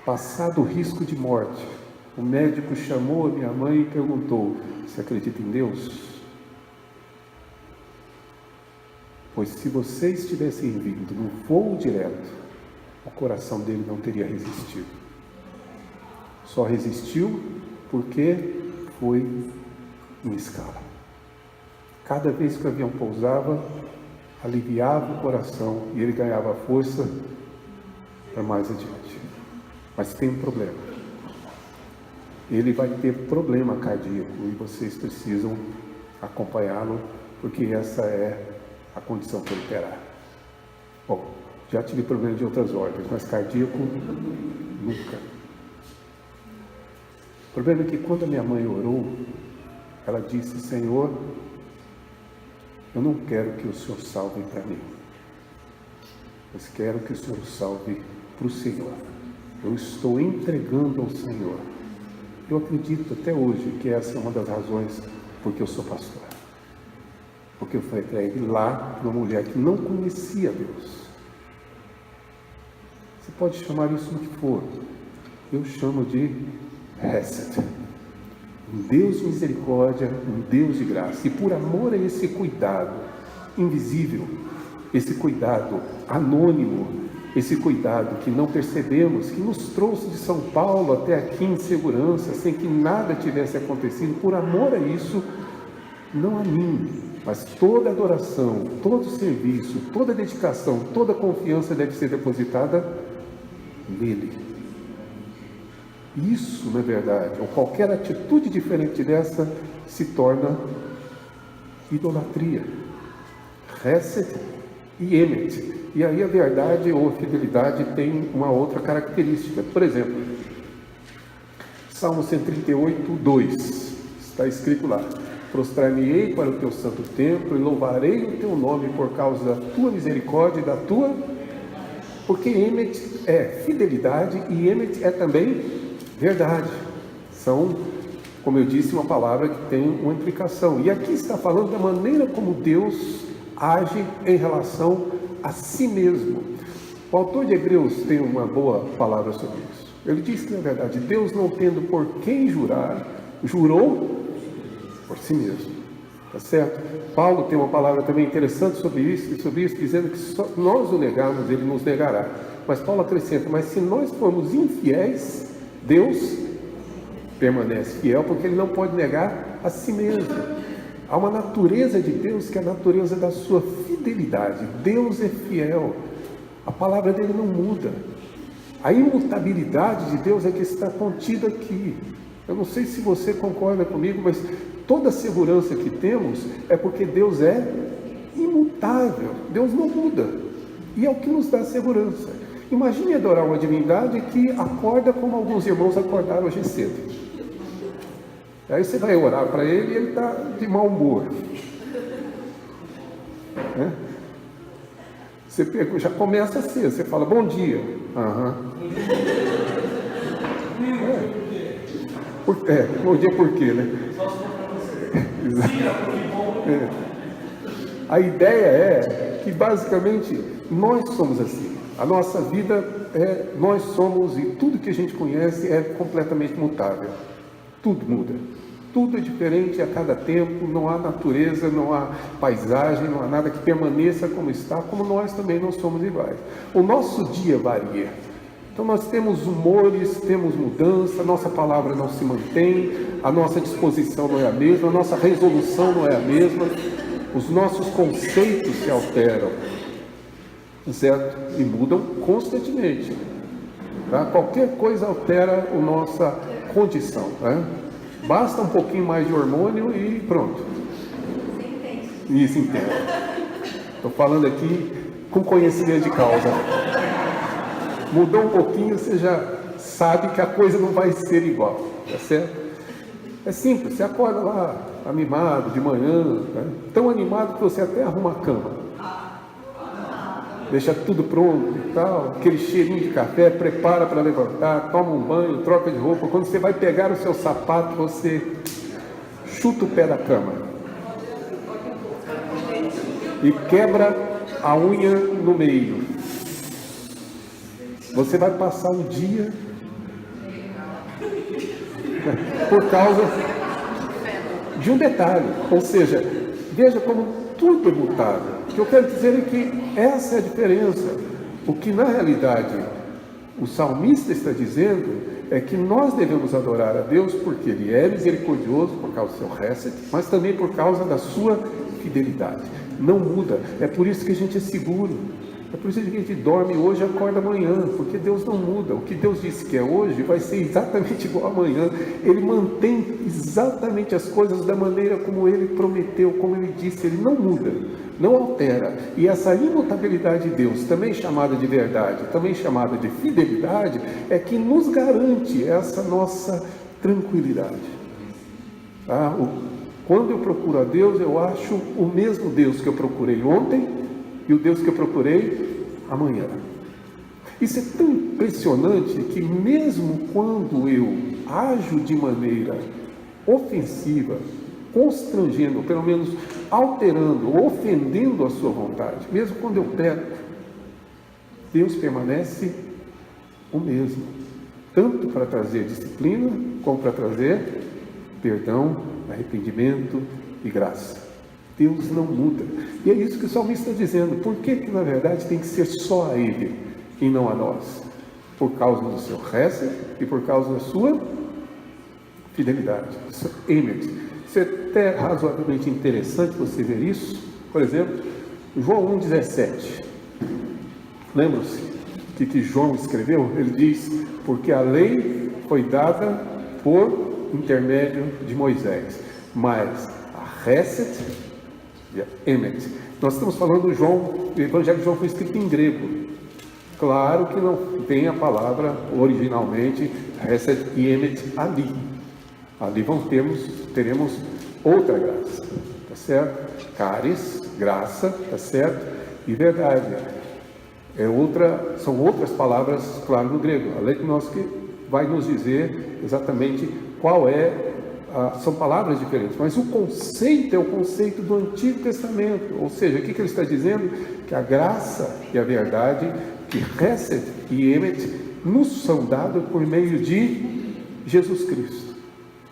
Passado o risco de morte, o médico chamou a minha mãe e perguntou: você acredita em Deus? Pois se vocês tivessem vindo no voo direto, o coração dele não teria resistido. Só resistiu porque foi em escala. Cada vez que o avião pousava, aliviava o coração e ele ganhava força para mais adiante. Mas tem um problema. Ele vai ter problema cardíaco e vocês precisam acompanhá-lo, porque essa é a condição que ele terá. Bom, já tive problema de outras ordens, mas cardíaco, nunca. O problema é que quando a minha mãe orou, ela disse: Senhor, eu não quero que o Senhor salve para mim, mas quero que o Senhor salve para o Senhor. Eu estou entregando ao Senhor. Eu acredito até hoje que essa é uma das razões porque eu sou pastor. Porque eu fui entregue lá para uma mulher que não conhecia Deus. Você pode chamar isso do que for. Eu chamo de Hesed. Um Deus de misericórdia, um Deus de graça. E por amor a esse cuidado invisível, esse cuidado anônimo, esse cuidado que não percebemos, que nos trouxe de São Paulo até aqui em segurança, sem que nada tivesse acontecido, por amor a isso, não a mim, mas toda adoração, todo serviço, toda dedicação, toda confiança deve ser depositada nele. Isso, na verdade, ou qualquer atitude diferente dessa, se torna idolatria. Hesed e Emet. E aí a verdade ou a fidelidade tem uma outra característica. Por exemplo, Salmo 138, 2, está escrito lá: prostrar-me-ei para o teu santo templo e louvarei o teu nome por causa da tua misericórdia e da tua... Porque Emet é fidelidade e Emet é também verdade. São, como eu disse, uma palavra que tem uma implicação. E aqui está falando da maneira como Deus age em relação a si mesmo. O autor de Hebreus tem uma boa palavra sobre isso. Ele diz que, na verdade, Deus, não tendo por quem jurar, jurou por si mesmo. Tá certo? Paulo tem uma palavra também interessante sobre isso, dizendo que se nós o negarmos, ele nos negará. Mas Paulo acrescenta: mas se nós formos infiéis, Deus permanece fiel, porque ele não pode negar a si mesmo. Há uma natureza de Deus que é a natureza da sua fidelidade. Deus é fiel. A palavra dele não muda. A imutabilidade de Deus é que está contida aqui. Eu não sei se você concorda comigo, mas toda a segurança que temos é porque Deus é imutável. Deus não muda. E é o que nos dá segurança. Imagine adorar uma divindade que acorda como alguns irmãos acordaram hoje cedo. Aí você vai orar para ele e ele está de mau humor. Você pega, já começa assim, você fala: bom dia. Bom dia por quê, né? A ideia é que basicamente nós somos assim. A nossa vida nós somos, e tudo que a gente conhece é completamente mutável. Tudo muda. Tudo é diferente a cada tempo, não há natureza, não há paisagem, não há nada que permaneça como está, como nós também não somos iguais. O nosso dia varia. Então nós temos humores, temos mudança, a nossa palavra não se mantém, a nossa disposição não é a mesma, a nossa resolução não é a mesma, os nossos conceitos se alteram, certo? E mudam constantemente. Tá? Qualquer coisa altera a nossa condição. Tá? Basta um pouquinho mais de hormônio e pronto. Isso, entende. Estou falando aqui com conhecimento de causa. Mudou um pouquinho, você já sabe que a coisa não vai ser igual, tá certo? É simples, você acorda lá animado de manhã, né? Tão animado que você até arruma a cama. deixa tudo pronto e tal, aquele cheirinho de café, prepara para levantar, toma um banho, troca de roupa. Quando você vai pegar o seu sapato, você chuta o pé da cama e quebra a unha no meio. Você vai passar um dia por causa de um detalhe. Ou seja, veja como tudo é mutável. O que eu quero dizer é que essa é a diferença. O que na realidade o salmista está dizendo é que nós devemos adorar a Deus porque Ele é misericordioso por causa do seu hesed, mas também por causa da sua fidelidade. Não muda. É por isso que a gente é seguro. É por isso que a gente dorme hoje e acorda amanhã, porque Deus não muda. O que Deus disse que é hoje vai ser exatamente igual amanhã. Ele mantém exatamente as coisas da maneira como Ele prometeu, como Ele disse. Ele não muda, não altera. E essa imutabilidade de Deus, também chamada de verdade, também chamada de fidelidade, é que nos garante essa nossa tranquilidade. Quando eu procuro a Deus, eu acho o mesmo Deus que eu procurei ontem e o Deus que eu procurei amanhã. Isso é tão impressionante que mesmo quando eu ajo de maneira ofensiva, constrangendo, ou pelo menos alterando, ofendendo a sua vontade, mesmo quando eu peco, Deus permanece o mesmo, tanto para trazer disciplina, como para trazer perdão, arrependimento e graça. Deus não muda. E é isso que o salmista está dizendo. Por que na verdade tem que ser só a Ele e não a nós? Por causa do seu hesed e por causa da sua fidelidade, do seu emet. Isso é até razoavelmente interessante você ver isso. Por exemplo, João 1,17. Lembram-se que João escreveu? Ele diz, porque a lei foi dada por intermédio de Moisés, mas a hesed e a emet. Nós estamos falando do João, o Evangelho de João foi escrito em grego. Claro que não tem a palavra originalmente hesed e emet ali. Ali teremos outra graça, tá certo? Caris, graça, tá certo? E verdade. São outras palavras, claro, no grego. A Leitnoski vai nos dizer exatamente qual são palavras diferentes, mas o conceito é o conceito do Antigo Testamento. Ou seja, o que ele está dizendo? Que a graça e a verdade, que hesed e emet, nos são dados por meio de Jesus Cristo.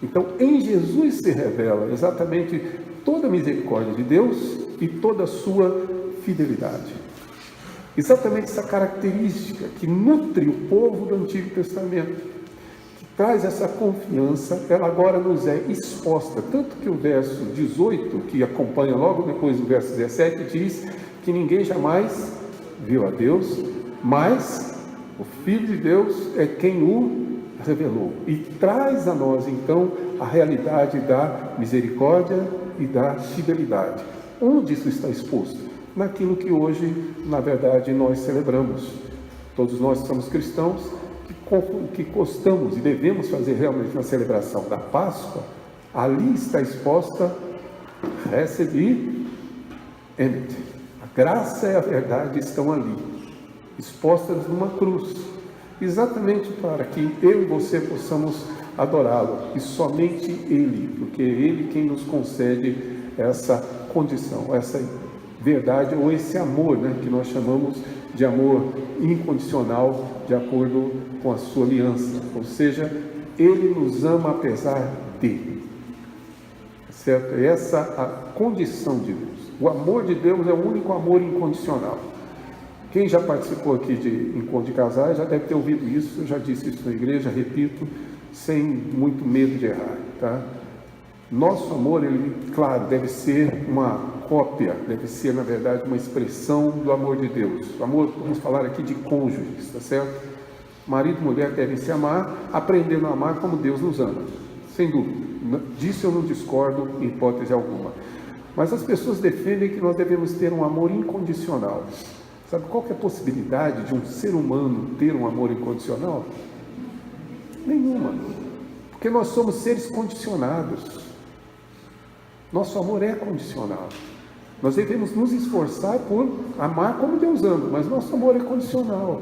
Então, em Jesus se revela exatamente toda a misericórdia de Deus e toda a sua fidelidade. Exatamente essa característica que nutre o povo do Antigo Testamento, que traz essa confiança, ela agora nos é exposta. Tanto que o verso 18, que acompanha logo depois do verso 17, diz que ninguém jamais viu a Deus, mas o Filho de Deus é quem o revelou. E traz a nós, então, a realidade da misericórdia e da fidelidade. Onde isso está exposto? Naquilo que hoje, na verdade, nós celebramos. Todos nós somos cristãos que gostamos e devemos fazer realmente na celebração da Páscoa. Ali está exposta hesed e emet. A graça e a verdade estão ali, expostas numa cruz, exatamente para que eu e você possamos adorá-lo, e somente Ele, porque é Ele quem nos concede essa condição, essa verdade, ou esse amor, que nós chamamos de amor incondicional, de acordo com a sua aliança. Ou seja, Ele nos ama apesar de. Certo? Essa é a condição de Deus. O amor de Deus é o único amor incondicional. Quem já participou aqui de encontro de casais já deve ter ouvido isso. Eu já disse isso na igreja, repito, sem muito medo de errar, tá? Nosso amor, ele, claro, deve ser uma cópia, deve ser, na verdade, uma expressão do amor de Deus. O amor, vamos falar aqui de cônjuges, tá certo? Marido e mulher devem se amar, aprendendo a amar como Deus nos ama, sem dúvida. Disso eu não discordo em hipótese alguma. Mas as pessoas defendem que nós devemos ter um amor incondicional. Sabe qual que é a possibilidade de um ser humano ter um amor incondicional? Nenhuma. Porque nós somos seres condicionados. Nosso amor é condicional. Nós devemos nos esforçar por amar como Deus ama, mas nosso amor é condicional.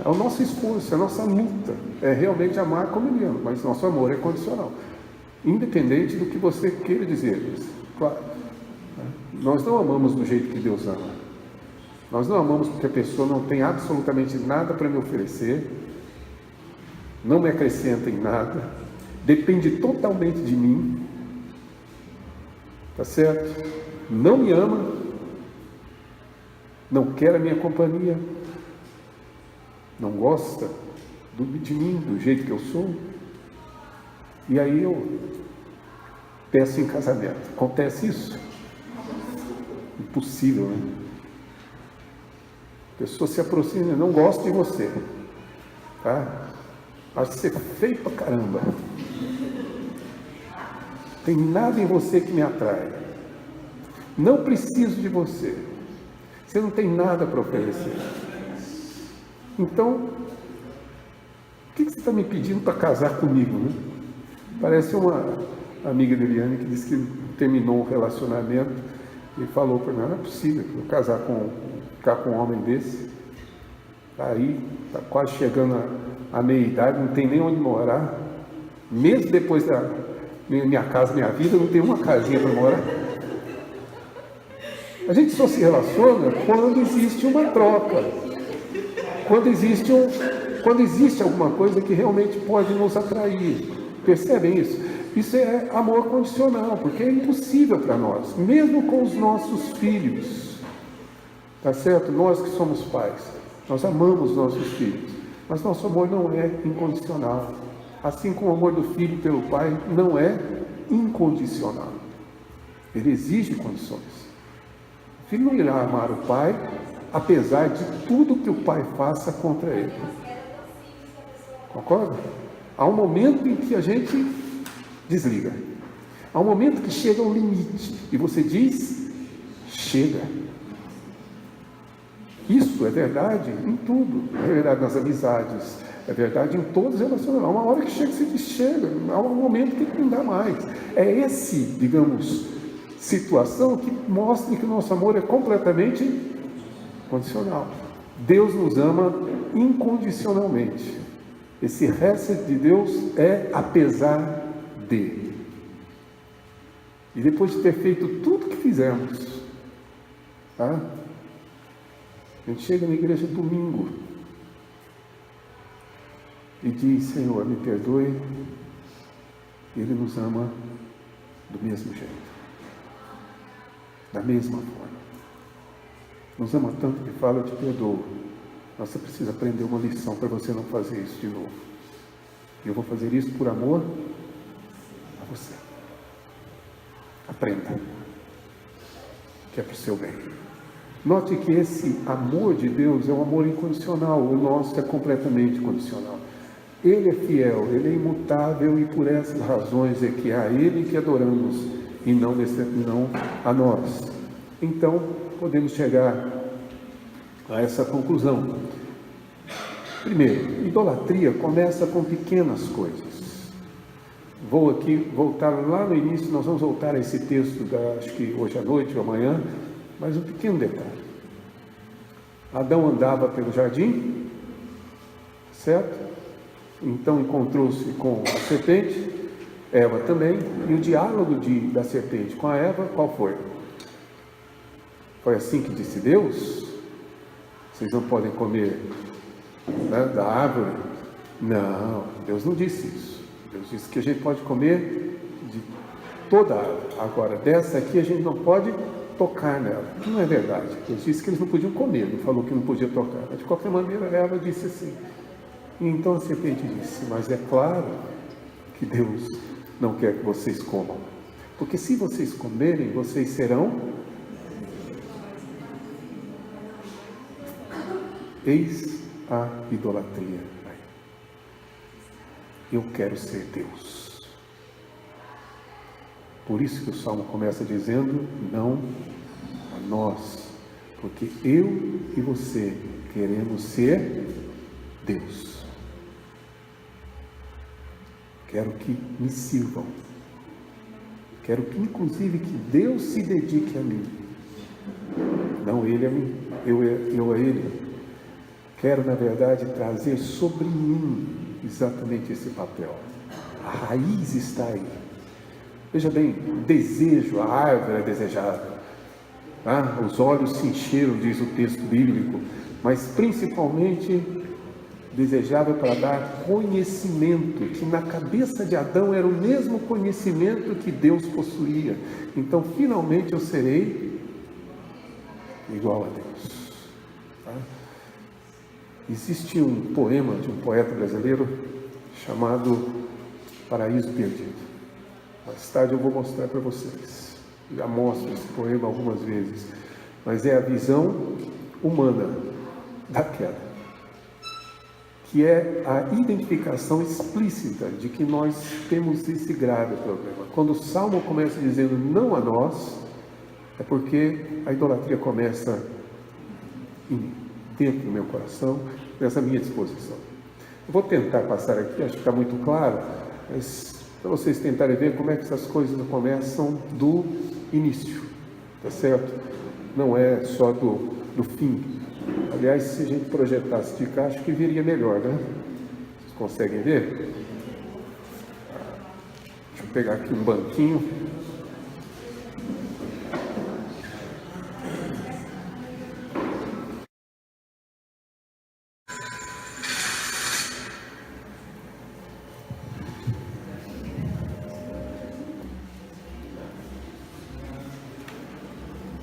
É o nosso esforço, é a nossa luta, é realmente amar como Ele ama, mas nosso amor é condicional. Independente do que você queira dizer. Claro, nós não amamos do jeito que Deus ama. Nós não amamos porque a pessoa não tem absolutamente nada para me oferecer, não me acrescenta em nada, depende totalmente de mim, tá certo? Não me ama, não quer a minha companhia, não gosta de mim, do jeito que eu sou, e aí eu peço em casamento. Acontece isso? Impossível, né? A pessoa se aproxima, não gosta de você, tá? Acho que você é feio pra caramba, tem nada em você que me atrai, não preciso de você, você não tem nada para oferecer. Então, o que você está me pedindo para casar comigo, né? Parece uma amiga de Eliane que disse que terminou um relacionamento e falou para mim: não é possível eu ficar com um homem desse, aí está quase chegando à meia-idade, não tem nem onde morar, mesmo depois da minha casa, minha vida, não tem uma casinha para morar. A gente só se relaciona quando existe uma troca, quando existe alguma coisa que realmente pode nos atrair. Percebem isso? Isso é amor condicional, porque é impossível para nós, mesmo com os nossos filhos, tá certo? Nós que somos pais, nós amamos nossos filhos, mas nosso amor não é incondicional, assim como o amor do filho pelo pai não é incondicional, ele exige condições. O filho não irá amar o pai apesar de tudo que o pai faça contra ele. Concorda? Há um momento em que a gente desliga. Há um momento que chega ao limite e você diz: chega. Isso é verdade em tudo. É verdade nas amizades, é verdade em todos os relacionamentos. Há uma hora que chega e você diz: chega. Há um momento que não dá mais. É esse, digamos, situação que mostra que o nosso amor é completamente condicional. Deus nos ama incondicionalmente. Esse resto de Deus é apesar de. E depois de ter feito tudo que fizemos, tá? A gente chega na igreja domingo e diz: Senhor, me perdoe. Ele nos ama do mesmo jeito, da mesma forma. Nos ama tanto que fala: eu te perdoo. Mas você precisa aprender uma lição para você não fazer isso de novo. E eu vou fazer isso por amor a você. Aprenda, que é para o seu bem. Note que esse amor de Deus é um amor incondicional. O nosso é completamente condicional. Ele é fiel, Ele é imutável, e por essas razões é que a Ele que adoramos e não a nós. Então, podemos chegar a essa conclusão. Primeiro, idolatria começa com pequenas coisas. Vou aqui voltar lá no início, nós vamos voltar a esse texto, acho que hoje à noite ou amanhã, mas um pequeno detalhe. Adão andava pelo jardim, certo? Então encontrou-se com a serpente, Eva também, e o diálogo da serpente com a Eva, qual foi? Foi assim que disse Deus: vocês não podem comer, né, da árvore? Não, Deus não disse isso. Deus disse que a gente pode comer de toda a árvore. Agora, dessa aqui a gente não pode tocar nela. Não é verdade. Deus disse que eles não podiam comer, não falou que não podia tocar. Mas de qualquer maneira, Eva disse assim. E então a serpente disse: mas é claro que Deus não quer que vocês comam, porque se vocês comerem, vocês serão... Eis a idolatria. Eu quero ser Deus. Por isso que o Salmo começa dizendo: não a nós, porque eu e você queremos ser Deus. Quero que me sirvam. Quero que, inclusive, que Deus se dedique a mim. Não Ele a mim, eu a Ele. Quero, na verdade, trazer sobre mim exatamente esse papel. A raiz está aí. Veja bem, desejo, a árvore é desejável. Os olhos se encheram, diz o texto bíblico, mas principalmente desejável para dar conhecimento, que na cabeça de Adão era o mesmo conhecimento que Deus possuía. Então, finalmente eu serei igual a Deus. Existe um poema de um poeta brasileiro chamado Paraíso Perdido. Mais tarde eu vou mostrar para vocês. Já mostro esse poema algumas vezes. Mas é a visão humana da queda, que é a identificação explícita de que nós temos esse grave problema. Quando o Salmo começa dizendo não a nós, é porque a idolatria começa dentro do meu coração, nessa minha disposição. Eu vou tentar passar aqui, acho que está muito claro, mas para vocês tentarem ver como é que essas coisas começam do início, tá certo? Não é só do fim. Aliás, se a gente projetasse de cá, acho que viria melhor, né? Vocês conseguem ver? Deixa eu pegar aqui um banquinho.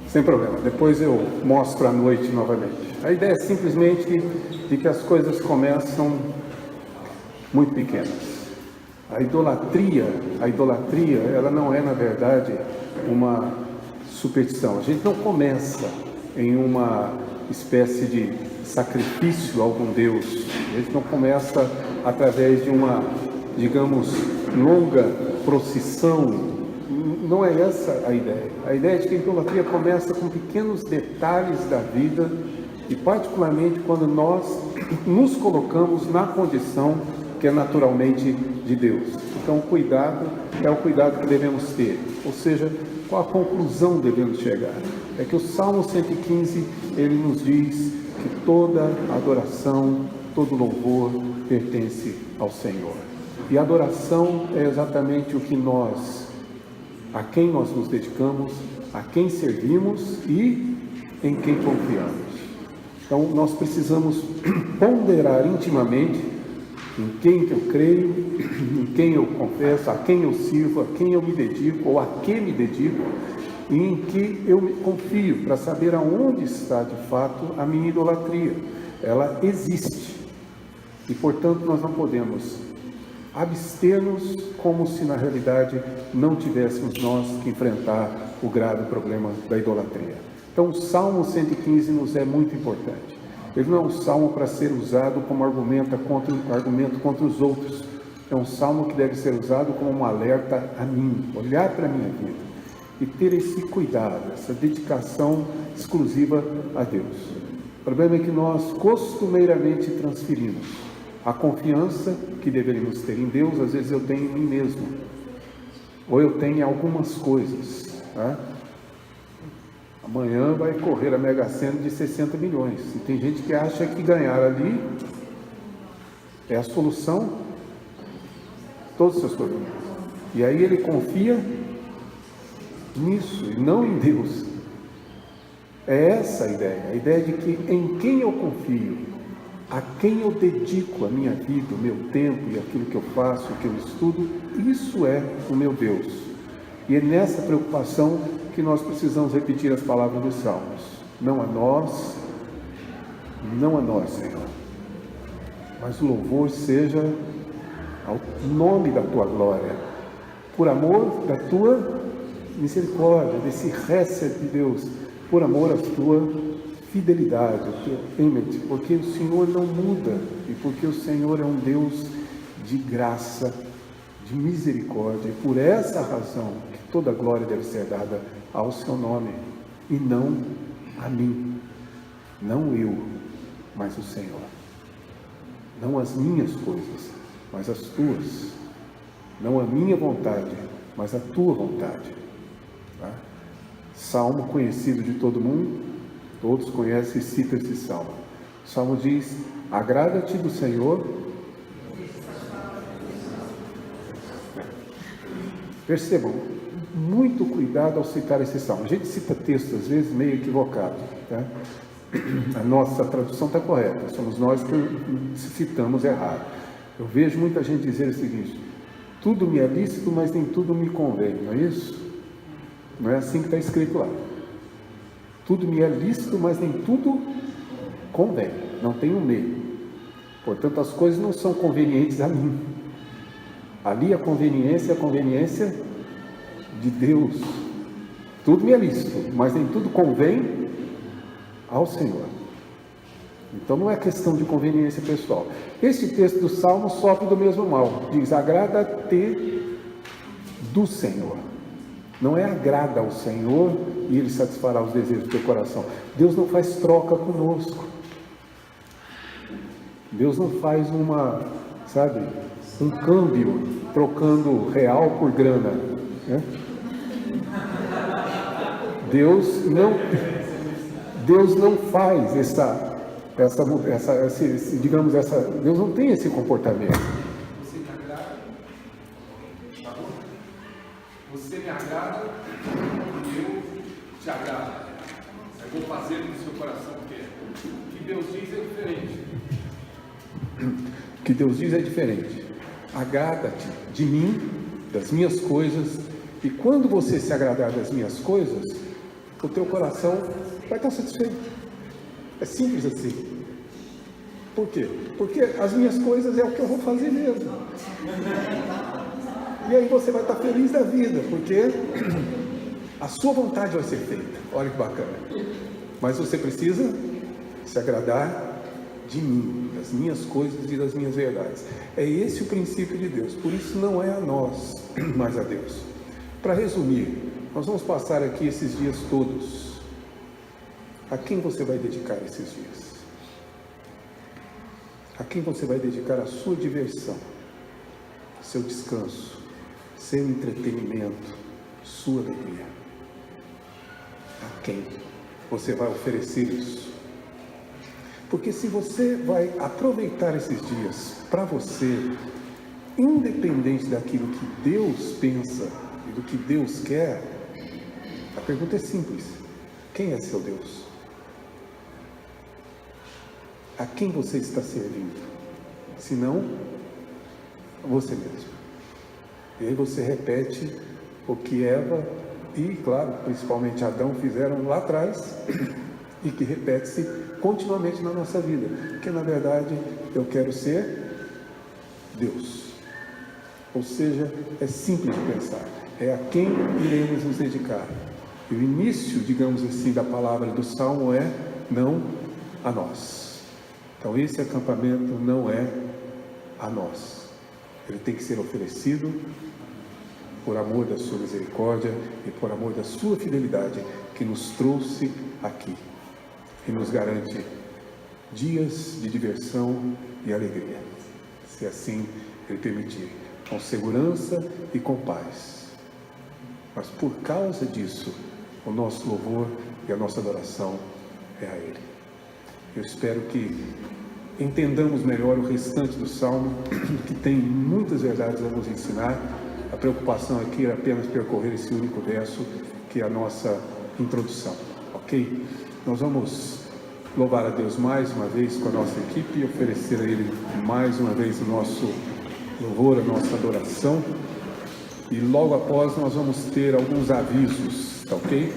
Sem problema, depois eu mostro à noite novamente. A ideia é simplesmente de que as coisas começam muito pequenas. A idolatria, ela não é, na verdade, uma superstição. A gente não começa em uma espécie de sacrifício a algum Deus. A gente não começa através de uma, digamos, longa procissão. Não é essa a ideia. A ideia é de que a idolatria começa com pequenos detalhes da vida e particularmente quando nós nos colocamos na condição que é naturalmente de Deus. Então o cuidado é o cuidado que devemos ter, ou seja, qual a conclusão devemos chegar? É que o Salmo 115, ele nos diz que toda adoração, todo louvor pertence ao Senhor. E a adoração é exatamente o que a quem nós nos dedicamos, a quem servimos e em quem confiamos. Então, nós precisamos ponderar intimamente em quem eu creio, em quem eu confesso, a quem eu sirvo, a quem eu me dedico ou a que me dedico e em que eu me confio, para saber aonde está de fato a minha idolatria. Ela existe e, portanto, nós não podemos abster-nos como se na realidade não tivéssemos nós que enfrentar o grave problema da idolatria. Então o Salmo 115 nos é muito importante. Ele não é um salmo para ser usado como argumento contra os outros. É um salmo que deve ser usado como um alerta a mim, olhar para a minha vida e ter esse cuidado, essa dedicação exclusiva a Deus. O problema é que nós costumeiramente transferimos a confiança que deveríamos ter em Deus, às vezes eu tenho em mim mesmo, ou eu tenho em algumas coisas. Amanhã vai correr a Mega Sena de 60 milhões, e tem gente que acha que ganhar ali é a solução de todos os seus problemas, e aí ele confia nisso, e não em Deus. É essa a ideia de que em quem eu confio, a quem eu dedico a minha vida, o meu tempo e aquilo que eu faço, o que eu estudo, isso é o meu Deus. E é nessa preocupação que nós precisamos repetir as palavras dos Salmos. Não a nós, Senhor, mas o louvor seja ao nome da Tua glória, por amor da Tua misericórdia, desse récep de Deus, por amor à Tua fidelidade, o teu êmete, porque o Senhor não muda e porque o Senhor é um Deus de graça, de misericórdia, e por essa razão que toda glória deve ser dada ao seu nome e não a mim, não eu, mas o Senhor, não as minhas coisas, mas as tuas, não a minha vontade, mas a tua vontade. Tá? Salmo conhecido de todo mundo, todos conhecem e citam esse salmo. O salmo diz: agrada-te do Senhor. Percebam, muito cuidado ao citar esse salmo. A gente cita texto às vezes meio equivocado, tá? A nossa tradução está correta, somos nós que citamos errado. Eu vejo muita gente dizer o seguinte: tudo me é lícito, mas nem tudo me convém, não é isso? Não é assim que está escrito lá. Tudo me é lícito, mas nem tudo convém, não tem um meio. Portanto, as coisas não são convenientes a mim. Ali a conveniência é a conveniência de Deus. Tudo me é lícito, mas nem tudo convém ao Senhor. Então não é questão de conveniência pessoal. Este texto do Salmo sofre do mesmo mal. Diz: agrada-te do Senhor. Não é agrada ao Senhor e Ele satisfará os desejos do teu coração. Deus não faz troca conosco. Deus não faz um câmbio, trocando real por grana, né? Deus não faz Deus não tem esse comportamento. Você me agrada, tá bom? Você me agrada e eu te agrado. Eu vou fazer no seu coração o que é. O que Deus diz é diferente. O que Deus diz é diferente. Agrada-te de mim, das minhas coisas, e quando você se agradar das minhas coisas, o teu coração vai estar satisfeito. É simples assim. Por quê? Porque as minhas coisas é o que eu vou fazer mesmo. E aí você vai estar feliz da vida, porque a sua vontade vai ser feita. Olha que bacana. Mas você precisa se agradar de mim, das minhas coisas e das minhas verdades. É esse o princípio de Deus. Por isso não é a nós, mas a Deus. Para resumir, nós vamos passar aqui esses dias todos. A quem você vai dedicar esses dias? A quem você vai dedicar a sua diversão, seu descanso, seu entretenimento, sua alegria? A quem você vai oferecer isso? Porque se você vai aproveitar esses dias para você, independente daquilo que Deus pensa e do que Deus quer, a pergunta é simples: quem é seu Deus? A quem você está servindo? Se não, você mesmo. E aí você repete o que Eva e, claro, principalmente Adão fizeram lá atrás e que repete-se continuamente na nossa vida. Porque, na verdade, eu quero ser Deus. Ou seja, é simples de pensar. É a quem iremos nos dedicar. E o início, digamos assim, da palavra do Salmo é: não a nós. Então esse acampamento não é a nós. Ele tem que ser oferecido por amor da sua misericórdia e por amor da sua fidelidade, que nos trouxe aqui e nos garante dias de diversão e alegria, se assim Ele permitir, com segurança e com paz. Mas por causa disso, o nosso louvor e a nossa adoração é a Ele. Eu espero que entendamos melhor o restante do Salmo, que tem muitas verdades a nos ensinar. A preocupação aqui é apenas percorrer esse único verso, que é a nossa introdução, ok? Nós vamos louvar a Deus mais uma vez com a nossa equipe e oferecer a Ele mais uma vez o nosso louvor, a nossa adoração. E logo após nós vamos ter alguns avisos, tá ok?